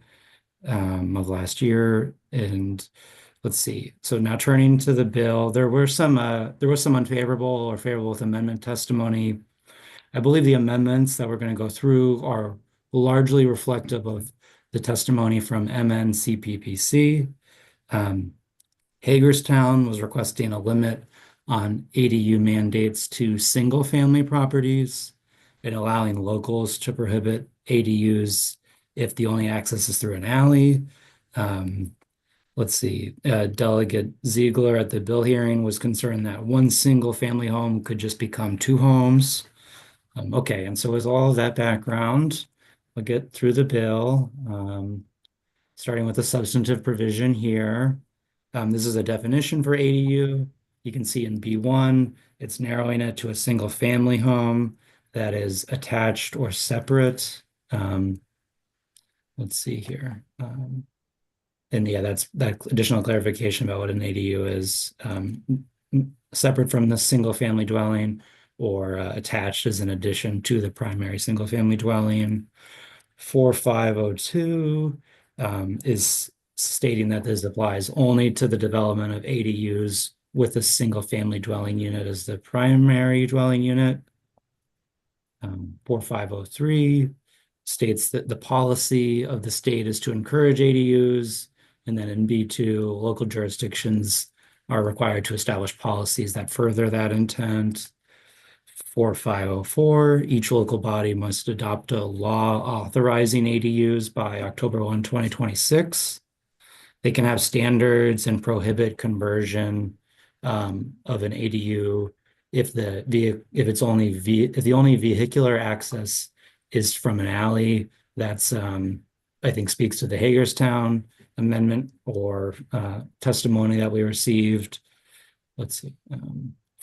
of last year. And let's see. So now turning to the bill, there was some unfavorable or favorable with amendment testimony. I believe the amendments that we're going to go through are largely reflective of the testimony from MNCPPC. Hagerstown was requesting a limit on ADU mandates to single-family properties and allowing locals to prohibit ADUs if the only access is through an alley. Let's see, Delegate Ziegler at the bill hearing was concerned that one single-family home could just become two homes. Okay, and so with all of that background, we'll get through the bill, starting with the substantive provision here. This is a definition for ADU. You can see in B1, it's narrowing it to a single family home that is attached or separate. Let's see here. And yeah, that's that additional clarification about what an ADU is, separate from the single family dwelling or attached as an addition to the primary single family dwelling. 4502 is stating that this applies only to the development of ADUs with a single family dwelling unit as the primary dwelling unit. 4503 states that the policy of the state is to encourage ADUs. And then in B2, local jurisdictions are required to establish policies that further that intent. 4504, each local body must adopt a law authorizing ADUs by October 1, 2026. They can have standards and prohibit conversion of an ADU if the only vehicular access is from an alley. That's I think speaks to the Hagerstown amendment or testimony that we received. Let's see,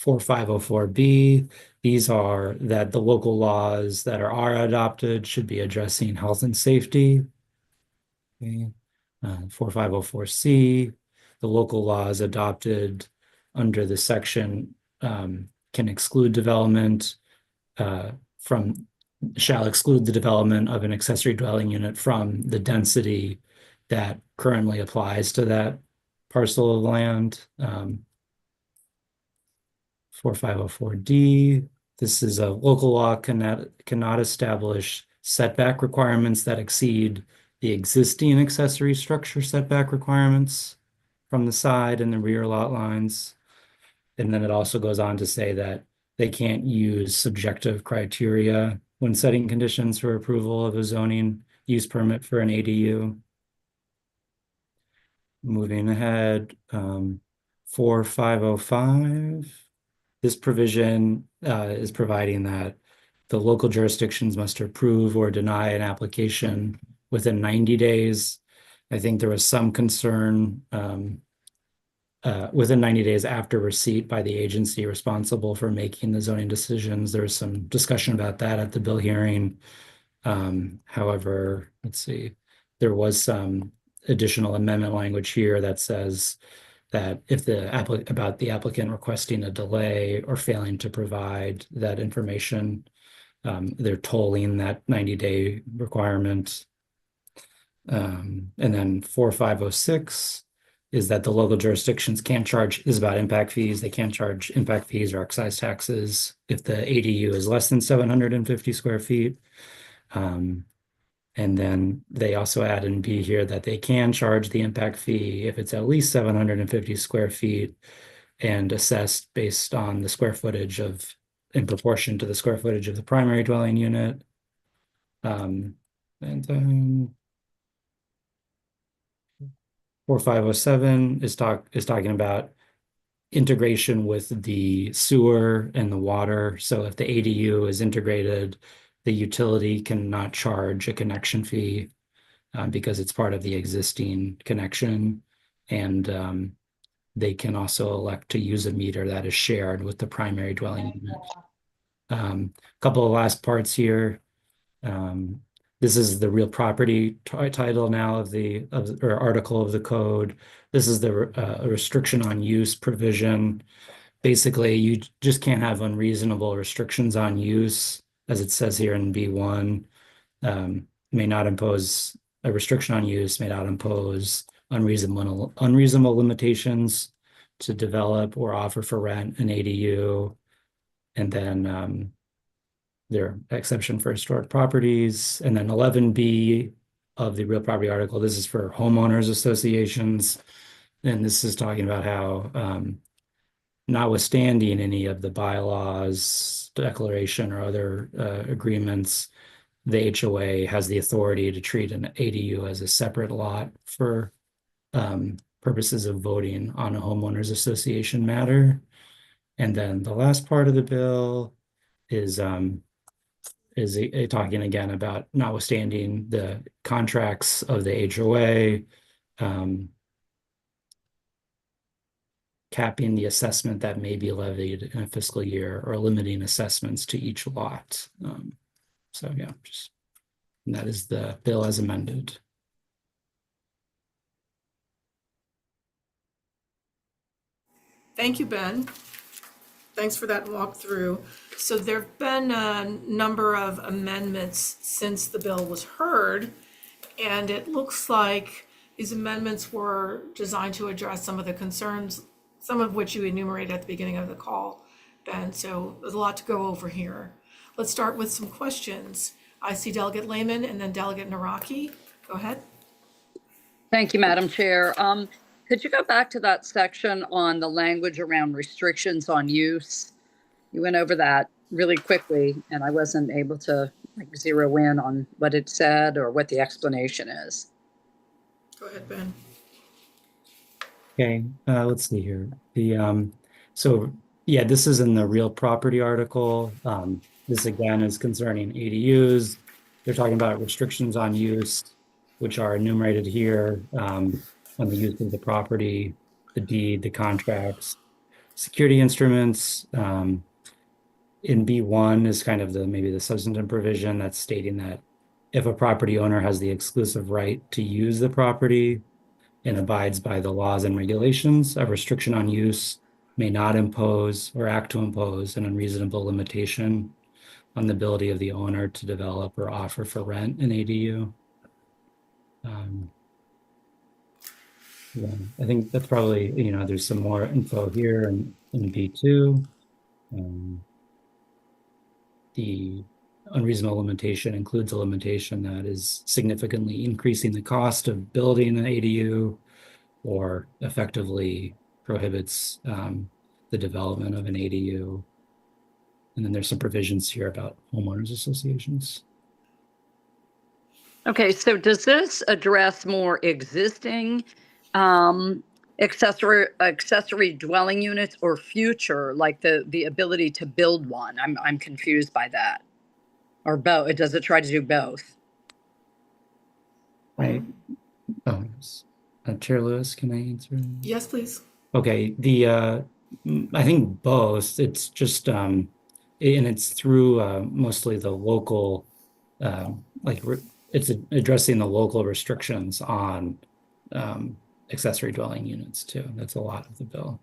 4504B. These are that the local laws that are adopted should be addressing health and safety. Okay. 4504C, the local laws adopted under the section can exclude development shall exclude the development of an accessory dwelling unit from the density that currently applies to that parcel of land. 4504D, this is a local law cannot establish setback requirements that exceed the existing accessory structure setback requirements from the side and the rear lot lines. And then it also goes on to say that they can't use subjective criteria when setting conditions for approval of a zoning use permit for an ADU. Moving ahead, 4505. This provision is providing that the local jurisdictions must approve or deny an application within 90 days. I think there was some concern within 90 days after receipt by the agency responsible for making the zoning decisions. There was some discussion about that at the bill hearing. However, let's see, there was some additional amendment language here that says that if the applicant requesting a delay or failing to provide that information, they're tolling that 90-day requirement. And then 4506 is that the local jurisdictions can't charge, is about impact fees. They can't charge impact fees or excise taxes if the ADU is less than 750 square feet. And then they also add in B here that they can charge the impact fee if it's at least 750 square feet and assessed based on the square footage of, in proportion to the square footage of the primary dwelling unit. And then 4507 is talking about integration with the sewer and the water. So if the ADU is integrated, the utility cannot charge a connection fee because it's part of the existing connection. And they can also elect to use a meter that is shared with the primary dwelling unit. Couple of last parts here. This is the real property title now of the or article of the code. This is the restriction on use provision. Basically, you just can't have unreasonable restrictions on use, as it says here in B1. May not impose a restriction on use, may not impose unreasonable limitations to develop or offer for rent an ADU. And then their exception for historic properties. And then 11B of the real property article, this is for homeowners associations. And this is talking about how notwithstanding any of the bylaws, declaration, or other agreements, the HOA has the authority to treat an ADU as a separate lot for purposes of voting on a homeowners association matter. And then the last part of the bill is talking again about notwithstanding the contracts of the HOA, capping the assessment that may be levied in a fiscal year or limiting assessments to each lot. So yeah, and that is the bill as amended. Thank you, Ben. Thanks for that walkthrough. So there've been a number of amendments since the bill was heard, and it looks like these amendments were designed to address some of the concerns, some of which you enumerated at the beginning of the call, Ben. So there's a lot to go over here. Let's start with some questions. I see Delegate Lehman and then Delegate Naraki. Go ahead. Thank you, Madam Chair. Could you go back to that section on the language around restrictions on use? You went over that really quickly, and I wasn't able to zero in on what it said or what the explanation is. Go ahead, Ben. Okay, let's see here. So yeah, this is in the real property article. This again is concerning ADUs. They're talking about restrictions on use, which are enumerated here. On the use of the property, the deed, the contracts, security instruments. In B1 is kind of maybe the substantive provision that's stating that if a property owner has the exclusive right to use the property and abides by the laws and regulations, a restriction on use may not impose or act to impose an unreasonable limitation on the ability of the owner to develop or offer for rent an ADU. Yeah, I think that's probably, there's some more info here in B2. The unreasonable limitation includes a limitation that is significantly increasing the cost of building an ADU or effectively prohibits the development of an ADU. And then there's some provisions here about homeowners associations. Okay, so does this address more existing accessory dwelling units or future, like the ability to build one? I'm confused by that. Or both? Does it try to do both? Right. Oh, yes. Chair Lewis, can I answer? Yes, please. Okay. I think both. It's just and it's through mostly the local, it's addressing the local restrictions on accessory dwelling units too. That's a lot of the bill.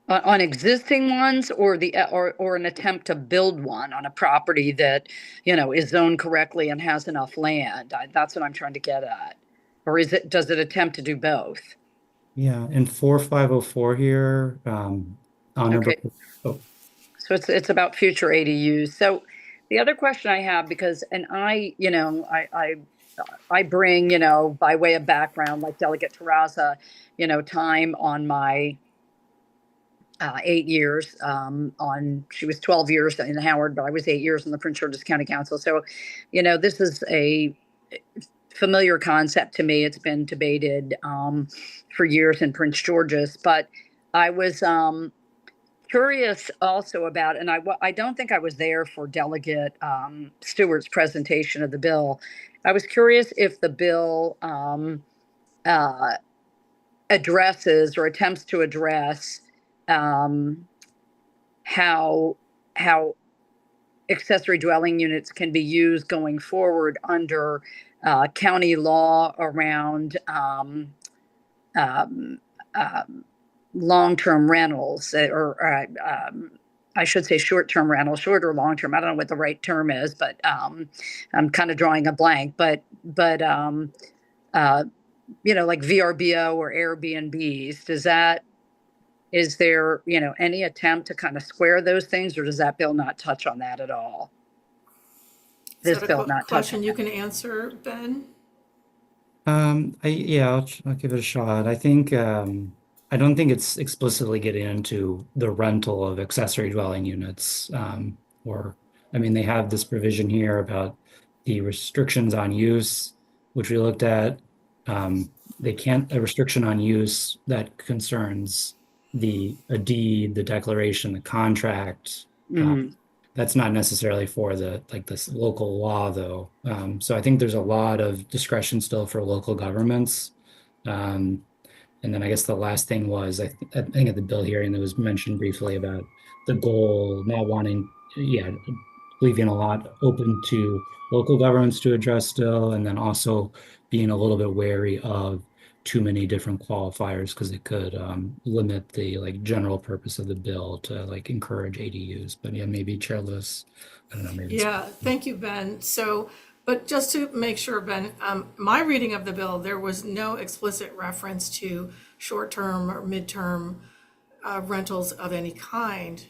On existing ones, or an attempt to build one on a property that is zoned correctly and has enough land? That's what I'm trying to get at. Or does it attempt to do both? Yeah, in 4504 here, on number, Okay. oh, So it's about future ADUs. So the other question I have, because, and I bring, by way of background, like Delegate Terraza, time on my 8 years she was 12 years in Howard, but I was 8 years on the Prince George's County Council. So, this is a familiar concept to me. It's been debated for years in Prince George's, but I was curious also about, and I don't think I was there for Delegate Stewart's presentation of the bill. I was curious if the bill uh, addresses or attempts to address um, how accessory dwelling units can be used going forward under county law around um, um, long-term rentals, I should say short-term rentals, short or long-term. I don't know what the right term is, but I'm kind of drawing a blank. But like VRBO or Airbnbs, is there, any attempt to kind of square those things, or does that bill not touch on that at all? Is that a question you can answer, Ben? yeah, I'll give it a shot. I think, I don't think it's explicitly getting into the rental of accessory dwelling units. I mean, they have this provision here about the restrictions on use, which we looked at. A restriction on use that concerns a deed, the declaration, the contract. That's not necessarily for this local law though. So I think there's a lot of discretion still for local governments. And then I guess the last thing was, I think at the bill hearing, there was mentioned briefly about the goal, not wanting, leaving a lot open to local governments to address still, and then also being a little bit wary of too many different qualifiers because it could limit the general purpose of the bill to encourage ADUs. But yeah, maybe Chair Lewis, I don't know, maybe. Yeah, thank you, Ben. So, but just to make sure, Ben, my reading of the bill, there was no explicit reference to short-term or mid-term rentals of any kind.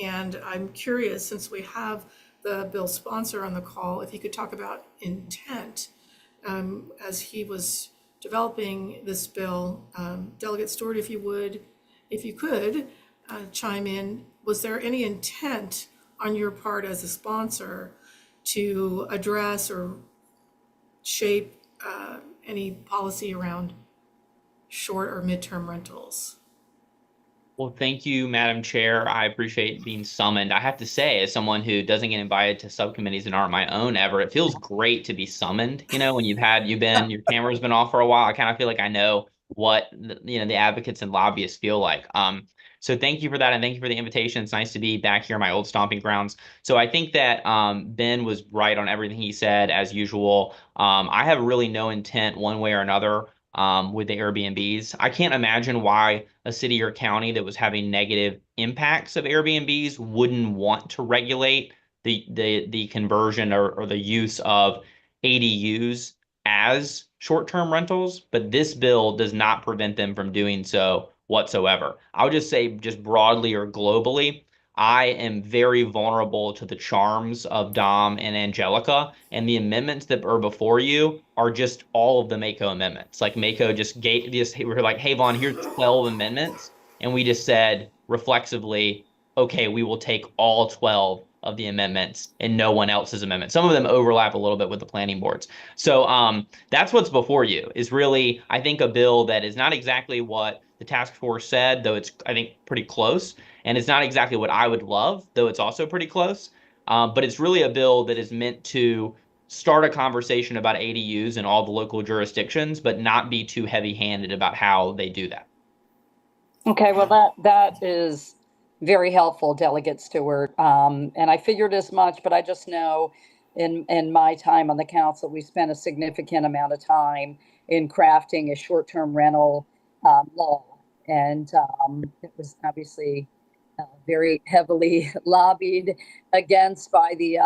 And I'm curious, since we have the bill sponsor on the call, if he could talk about intent as he was developing this bill. Delegate Stewart, if you could chime in, was there any intent on your part as a sponsor to address or shape any policy around short or midterm rentals? Well, thank you, Madam Chair. I appreciate being summoned. I have to say, as someone who doesn't get invited to subcommittees and aren't my own ever, it feels great to be summoned. When your camera's been off for a while, I kind of feel like I know what the advocates and lobbyists feel like. So thank you for that, and thank you for the invitation. It's nice to be back here in my old stomping grounds. So I think that Ben was right on everything he said, as usual. I have really no intent one way or another with the Airbnbs. I can't imagine why a city or county that was having negative impacts of Airbnbs wouldn't want to regulate the conversion or the use of ADUs as short-term rentals, but this bill does not prevent them from doing so whatsoever. I would just say, just broadly or globally, I am very vulnerable to the charms of Dom and Angelica, and the amendments that are before you are just all of the Mako amendments. Like Mako we were like, hey, Vaughn, here's 12 amendments. And we just said reflexively, okay, we will take all 12 of the amendments and no one else's amendment. Some of them overlap a little bit with the planning boards. So that's what's before you, is really, I think, a bill that is not exactly what the task force said, though it's, I think, pretty close. And it's not exactly what I would love, though it's also pretty close. But it's really a bill that is meant to start a conversation about ADUs in all the local jurisdictions, but not be too heavy-handed about how they do that. Okay, well, that is very helpful, Delegate Stewart. And I figured as much, but I just know in my time on the council, we spent a significant amount of time in crafting a short-term rental law. And it was obviously very heavily lobbied against by the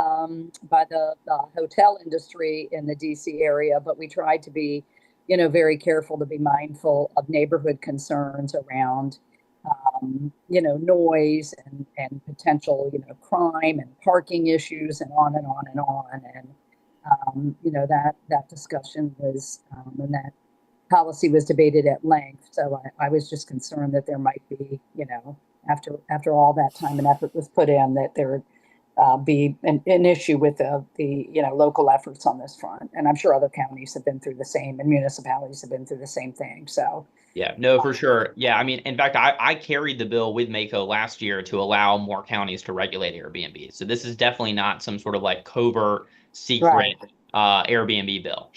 hotel industry in the DC area, but we tried to be very careful to be mindful of neighborhood concerns around, noise and potential, crime and parking issues and on and on and on. And, that discussion was, and that policy was debated at length. So I was just concerned that there might be, after all that time and effort was put in, that there would be an issue with the local efforts on this front. And I'm sure other counties have been through the same, and municipalities have been through the same thing. So Yeah, no, for sure. Yeah, I mean, in fact, I carried the bill with Mako last year to allow more counties to regulate Airbnb. So this is definitely not some sort of like covert, secret Airbnb bill.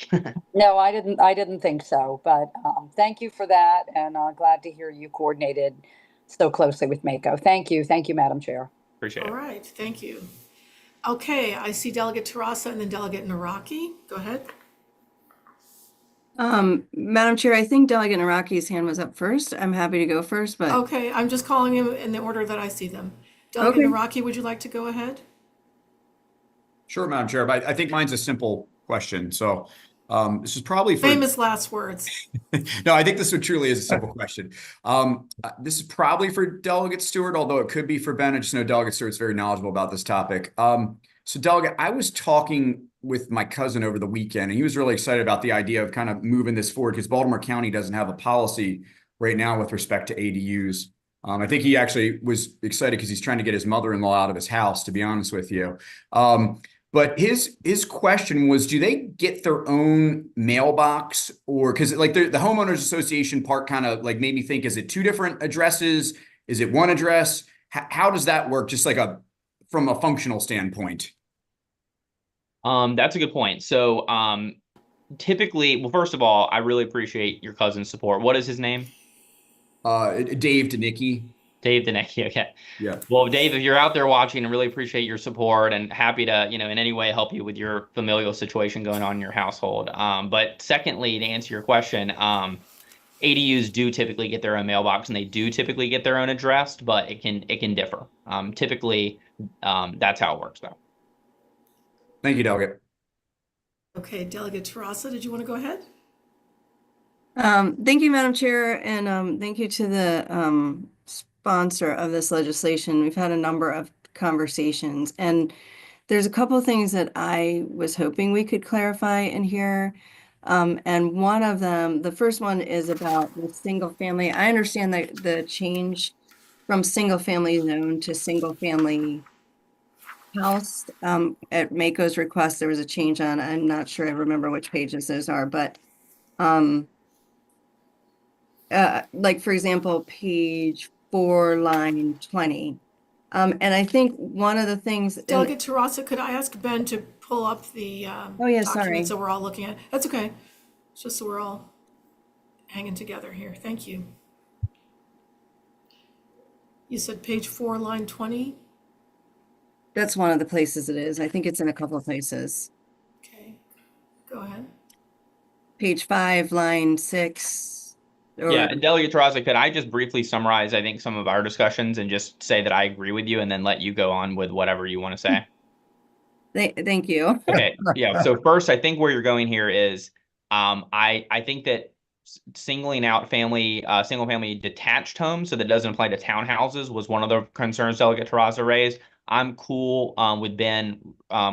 no, I didn't think so. But thank you for that, and glad to hear you coordinated so closely with Mako. Thank you, Madam Chair. Appreciate All it. right, thank you. Okay, I see Delegate Tarasa and then Delegate Naraki. Go ahead. Madam Chair, I think Delegate Naraki's hand was up first. I'm happy to go first, but Okay, I'm just calling him in the order that I see them. Delegate Okay. Naraki, would you like to go ahead? Sure, Madam Chair, but I think mine's a simple question. So this is probably for Famous last words. no, I think this one truly is a simple question. This is probably for Delegate Stewart, although it could be for Ben. I just know Delegate Stewart's very knowledgeable about this topic. So Delegate, I was talking with my cousin over the weekend, and he was really excited about the idea of kind of moving this forward because Baltimore County doesn't have a policy right now with respect to ADUs. I think he actually was excited because he's trying to get his mother-in-law out of his house, to be honest with you. But his question was, do they get their own mailbox, or because like the homeowners association part kind of like made me think, is it two different addresses? Is it one address? How does that work? Just like from a functional standpoint. That's a good point. So typically, well, first of all, I really appreciate your cousin's support. What is his name? Dave DeNicky. Dave DeNicky. Okay. Yeah. Well, Dave, if you're out there watching, I really appreciate your support and happy to, in any way help you with your familial situation going on in your household. But secondly, to answer your question, ADUs do typically get their own mailbox and they do typically get their own address, but it can differ. Typically, that's how it works, though. Thank you, Delegate. Okay, Delegate Tarasa, did you want to go ahead? Thank you, Madam Chair, and thank you to the sponsor of this legislation. We've had a number of conversations, and there's a couple of things that I was hoping we could clarify in here. And one of them, the first one is about the single family. I understand that the change from single family zone to single family house. At Mako's request, there was a change on, I'm not sure I remember which pages those are, but like for example, page 4, line 20. And I think one of the things Delegate Tarasa, could I ask Ben to pull up the Oh, yeah, sorry. document so we're all looking at it? That's okay. It's just so we're all hanging together here. Thank you. You said page 4, line 20? That's one of the places it is. I think it's in a couple of places. Okay, go ahead. Page 5, line 6. Yeah, and Delegate Tarasa, could I just briefly summarize, I think, some of our discussions and just say that I agree with you and then let you go on with whatever you want to say? Thank you. Okay, yeah. So first, I think where you're going here is, I think that singling out single family detached homes, so that doesn't apply to townhouses, was one of the concerns Delegate Tarasa raised. I'm cool with Ben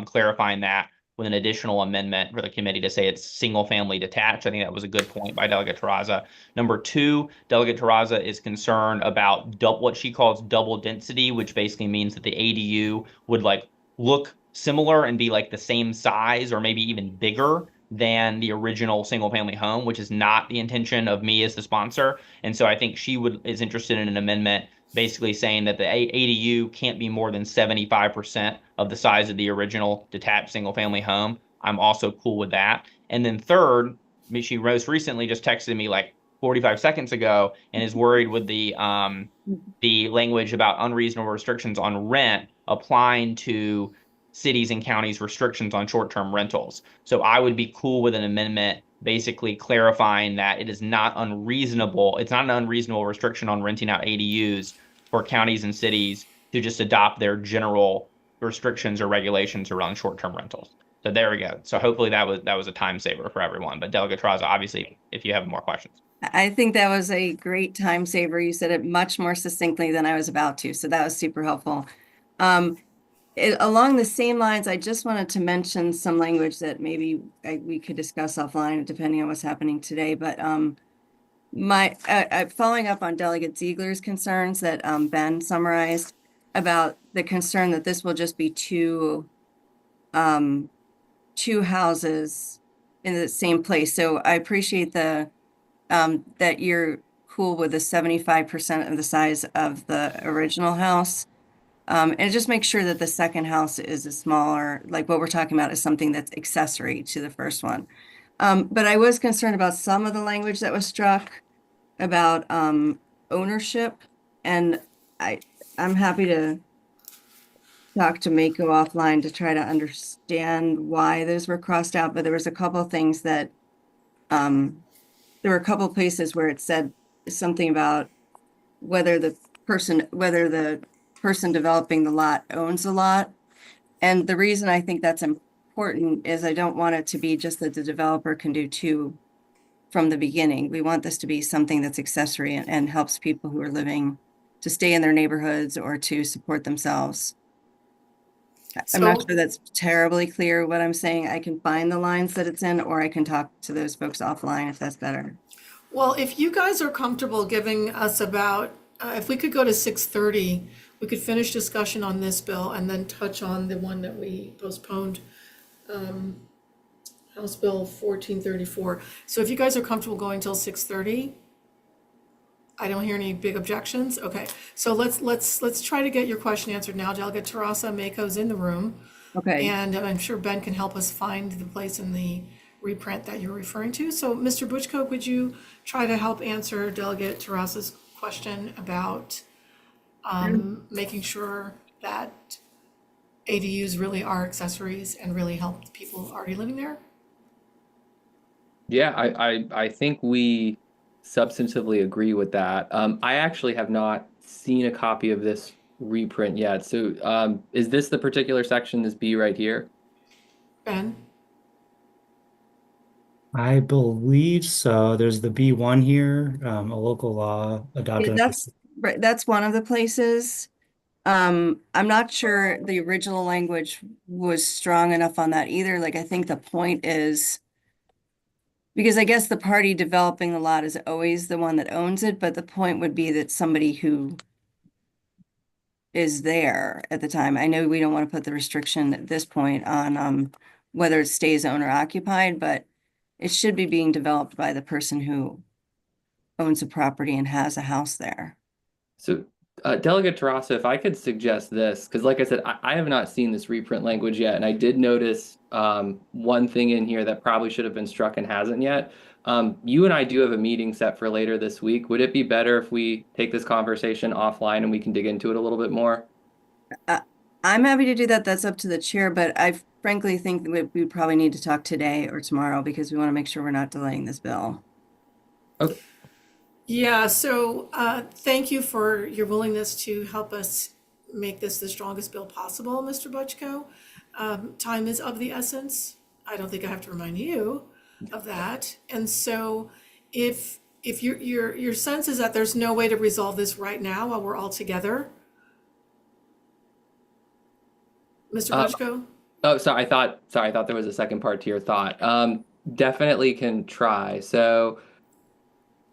clarifying that with an additional amendment for the committee to say it's single family detached. I think that was a good point by Delegate Tarasa. Number 2, Delegate Tarasa is concerned about what she calls double density, which basically means that the ADU would like look similar and be like the same size or maybe even bigger than the original single family home, which is not the intention of me as the sponsor. And so I think she is interested in an amendment basically saying that the ADU can't be more than 75% of the size of the original detached single family home. I'm also cool with that. And then third, she most recently just texted me like 45 seconds ago and is worried with the language about unreasonable restrictions on rent applying to cities and counties' restrictions on short-term rentals. So I would be cool with an amendment basically clarifying that it is not unreasonable. It's not an unreasonable restriction on renting out ADUs for counties and cities to just adopt their general restrictions or regulations around short-term rentals. So there we go. So hopefully that was a time saver for everyone. But Delegate Terraza, obviously, if you have more questions. I think that was a great time saver. You said it much more succinctly than I was about to, so that was super helpful. Along the same lines, I just wanted to mention some language that maybe we could discuss offline, depending on what's happening today. But following up on Delegate Ziegler's concerns that Ben summarized about the concern that this will just be two houses in the same place. So I appreciate that you're cool with the 75% of the size of the original house. And just make sure that the second house is a smaller, like what we're talking about is something that's accessory to the first one. But I was concerned about some of the language that was struck about ownership, and I'm happy to talk to Mako offline to try to understand why those were crossed out. But there was a couple of things that there were a couple of places where it said something about whether the person developing the lot owns the lot. And the reason I think that's important is I don't want it to be just that the developer can do two from the beginning. We want this to be something that's accessory and helps people who are living to stay in their neighborhoods or to support themselves. I'm not sure that's terribly clear what I'm saying. I can find the lines that it's in, or I can talk to those folks offline if that's better. Well, if you guys are comfortable giving us about, if we could go to 6:30, we could finish discussion on this bill and then touch on the one that we postponed, House Bill 1434. So if you guys are comfortable going till 6:30, I don't hear any big objections. Okay, so let's try to get your question answered now. Delegate Terraza, Mako's in the room. Okay. And I'm sure Ben can help us find the place in the reprint that you're referring to. So Mr. Butchko, would you try to help answer Delegate Terraza's question about making sure that ADUs really are accessories and really help the people already living there? Yeah, I think we substantively agree with that. I actually have not seen a copy of this reprint yet. So is this the particular section, this B right here? Ben? I believe so. There's the B1 here, a local law adopted. That's right. That's one of the places. I'm not sure the original language was strong enough on that either. Like, I think the point is, because I guess the party developing the lot is always the one that owns it, but the point would be that somebody who is there at the time. I know we don't want to put the restriction at this point on whether it stays owner occupied, but it should be being developed by the person who owns the property and has a house there. So Delegate Terraza, if I could suggest this, because like I said, I have not seen this reprint language yet, and I did notice one thing in here that probably should have been struck and hasn't yet. You and I do have a meeting set for later this week. Would it be better if we take this conversation offline and we can dig into it a little bit more? I'm happy to do that. That's up to the chair, but I frankly think that we probably need to talk today or tomorrow because we want to make sure we're not delaying this bill. Okay. Yeah, so thank you for your willingness to help us make this the strongest bill possible, Mr. Butchko. Time is of the essence. I don't think I have to remind you of that. And so if your sense is that there's no way to resolve this right now while we're all together, Mr. Butchko? Oh, sorry, I thought there was a second part to your thought. Definitely can try. So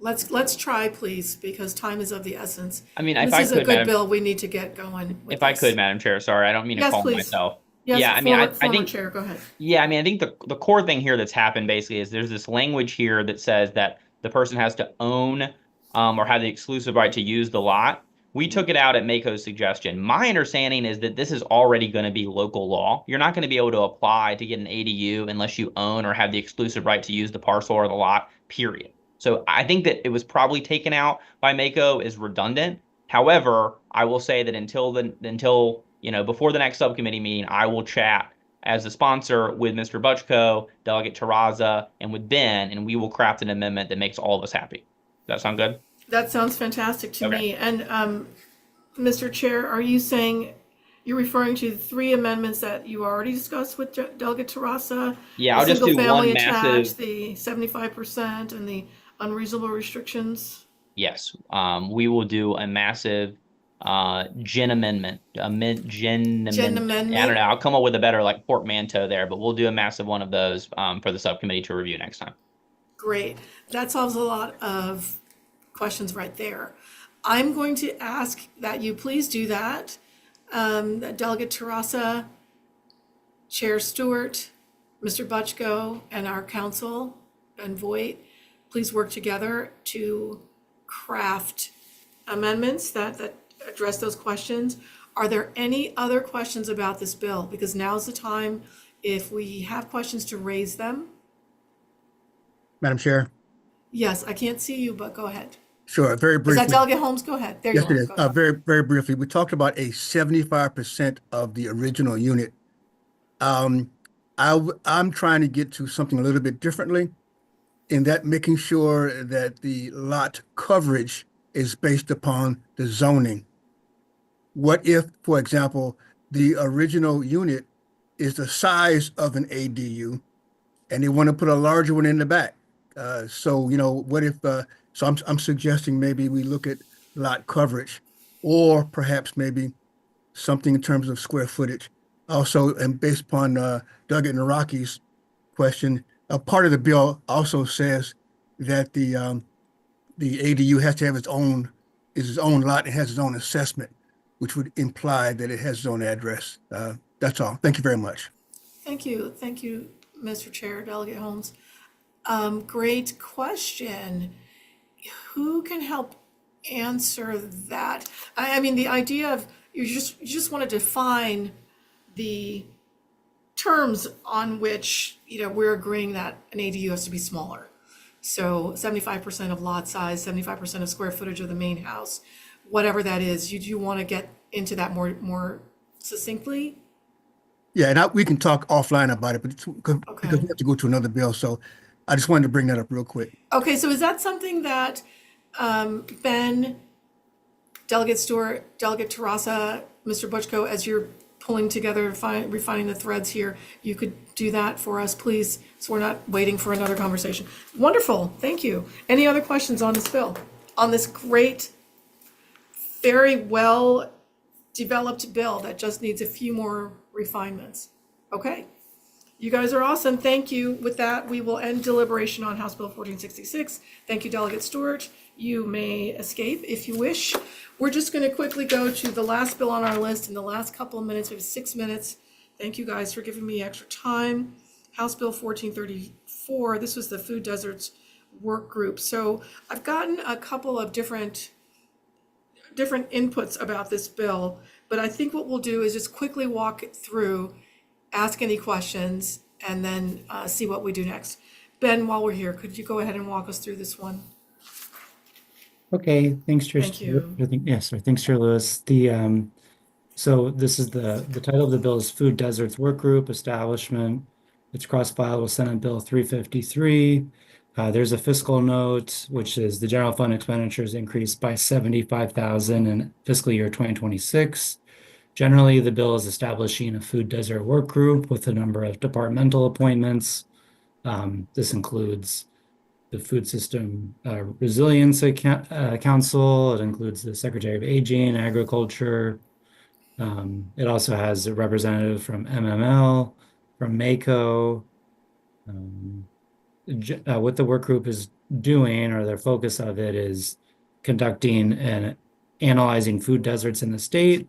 Let's try, please, because time is of the essence. I mean, This if I is a could, good Madam, bill. We need to get going with if I this. could, Madam Chair, sorry, I don't mean to Yes, call please. myself. Yes, Yeah, I mean, I former think chair, go ahead. Yeah, I mean, I think the core thing here that's happened basically is there's this language here that says that the person has to own or have the exclusive right to use the lot. We took it out at Mako's suggestion. My understanding is that this is already going to be local law. You're not going to be able to apply to get an ADU unless you own or have the exclusive right to use the parcel or the lot, period. So I think that it was probably taken out by Mako is redundant. However, I will say that until before the next subcommittee meeting, I will chat as the sponsor with Mr. Butchko, Delegate Terraza, and with Ben, and we will craft an amendment that makes all of us happy. Does that sound good? That sounds fantastic to Okay. me. And Mr. Chair, are you saying You're referring to the 3 amendments that you already discussed with Delegate Terrassa? Yeah, The I'll just do single-family one massive. attached, the 75%, and the unreasonable restrictions? Yes, we will do a massive gin amendment, gin amendment. I don't amendment? know. I'll come up with a better like portmanteau there, but we'll do a massive one of those for the subcommittee to review next time. Great. That solves a lot of questions right there. I'm going to ask that you please do that. That Delegate Terrassa, Chair Stewart, Mr. Butchko, and our council, Ben Voigt, please work together to craft amendments that address those questions. Are there any other questions about this bill? Because now's the time, if we have questions, to raise them. Madam Chair? Yes, I can't see you, but go ahead. Sure, very Is briefly. that Delegate Holmes? Go ahead. There you Yes, it are. is. Go ahead. Very briefly, we talked about a 75% of the original unit. I'm trying to get to something a little bit differently, in that making sure that the lot coverage is based upon the zoning. What if, for example, the original unit is the size of an ADU and they want to put a larger one in the back? So, what if, so I'm suggesting maybe we look at lot coverage, or perhaps maybe something in terms of square footage. Also, and based upon Doug and Rocky's question, a part of the bill also says that the ADU has to have its own lot and has its own assessment, which would imply that it has its own address. That's all. Thank you very much. Thank you. Thank you, Mr. Chair, Delegate Holmes. Great question. Who can help answer that? I mean, the idea of you just want to define the terms on which, we're agreeing that an ADU has to be smaller. So 75% of lot size, 75% of square footage of the main house, whatever that is. You want to get into that more succinctly? Yeah, and we can talk offline about it, but because Okay. we have to go to another bill, so I just wanted to bring that up real quick. Okay, so is that something that Ben, Delegate Stewart, Delegate Terrassa, Mr. Butchko, as you're pulling together, refining the threads here, you could do that for us, please, so we're not waiting for another conversation. Wonderful, thank you. Any other questions on this bill? On this great, very well developed bill that just needs a few more refinements? Okay. You guys are awesome. Thank you. With that, we will end deliberation on House Bill 1466. Thank you, Delegate Stewart. You may escape if you wish. We're just going to quickly go to the last bill on our list in the last couple of minutes. We have 6 minutes. Thank you guys for giving me extra time. House Bill 1434. This was the Food Deserts Work Group. So I've gotten a couple of different inputs about this bill, but I think what we'll do is just quickly walk it through, ask any questions, and then see what we do next. Ben, while we're here, could you go ahead and walk us through this one? Okay, thanks, Chair. Thank you. Yes, sir. Thanks, Chair Lewis. So this is the title of the bill is Food Deserts Work Group Establishment. It's cross-filed with Senate Bill 353. There's a fiscal note, which is the general fund expenditures increased by $75,000 in fiscal year 2026. Generally, the bill is establishing a food desert work group with a number of departmental appointments. This includes the Food System Resiliency Council. It includes the Secretary of Aging, Agriculture. It also has a representative from MML, from MACO. What the work group is doing, or their focus of it, is conducting and analyzing food deserts in the state,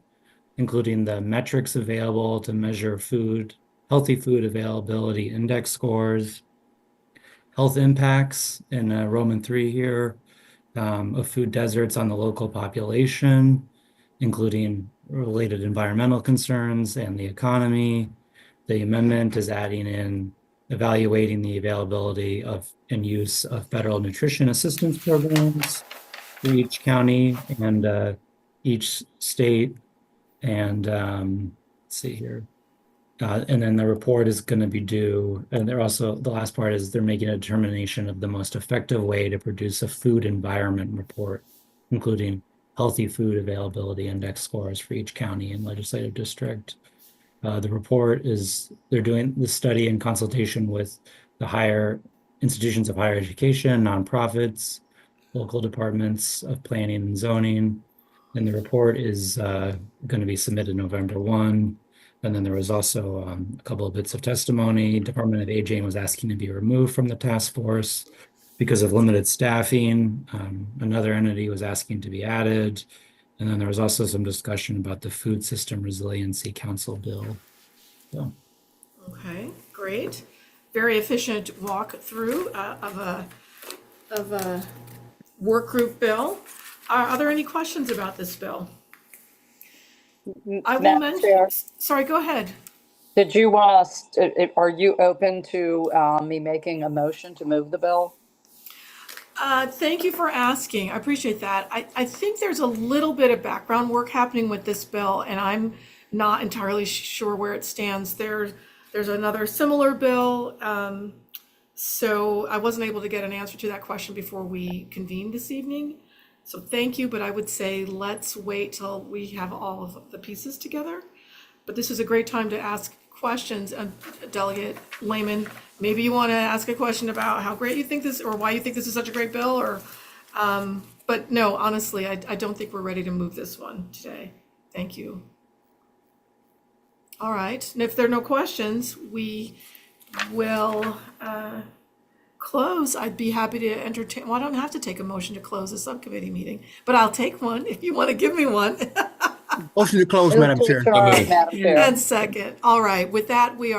including the metrics available to measure healthy food availability index scores, health impacts in Roman 3 here of food deserts on the local population, including related environmental concerns and the economy. The amendment is adding in evaluating the availability of and use of federal nutrition assistance programs for each county and each state. And let's see here. And then the report is going to be due, and they're also, the last part is they're making a determination of the most effective way to produce a food environment report, including healthy food availability index scores for each county and legislative district. The report is, they're doing the study in consultation with the higher institutions of higher education, nonprofits, local departments of planning and zoning. And the report is going to be submitted November 1. And then there was also a couple of bits of testimony. Department of Aging was asking to be removed from the task force because of limited staffing. Another entity was asking to be added. And then there was also some discussion about the Food System Resiliency Council bill. So. Okay, great. Very efficient walkthrough of a work group bill. Are there any questions about this bill? I will Madam mention. Chair, Sorry, go ahead. did you want us, are you open to me making a motion to move the bill? Thank you for asking. I appreciate that. I think there's a little bit of background work happening with this bill, and I'm not entirely sure where it stands. There's another similar bill, so I wasn't able to get an answer to that question before we convened this evening. So thank you, but I would say let's wait till we have all of the pieces together. But this is a great time to ask questions. Delegate Lehman, maybe you want to ask a question about how great you think this, or why you think this is such a great bill, or, but no, honestly, I don't think we're ready to move this one today. Thank you. All right, and if there are no questions, we will close. I'd be happy to entertain, well, I don't have to take a motion to close a subcommittee meeting, but I'll take one if you want to give me one. Motion to close, Madam Chair. Madam Chair. And second. All right, with that, we are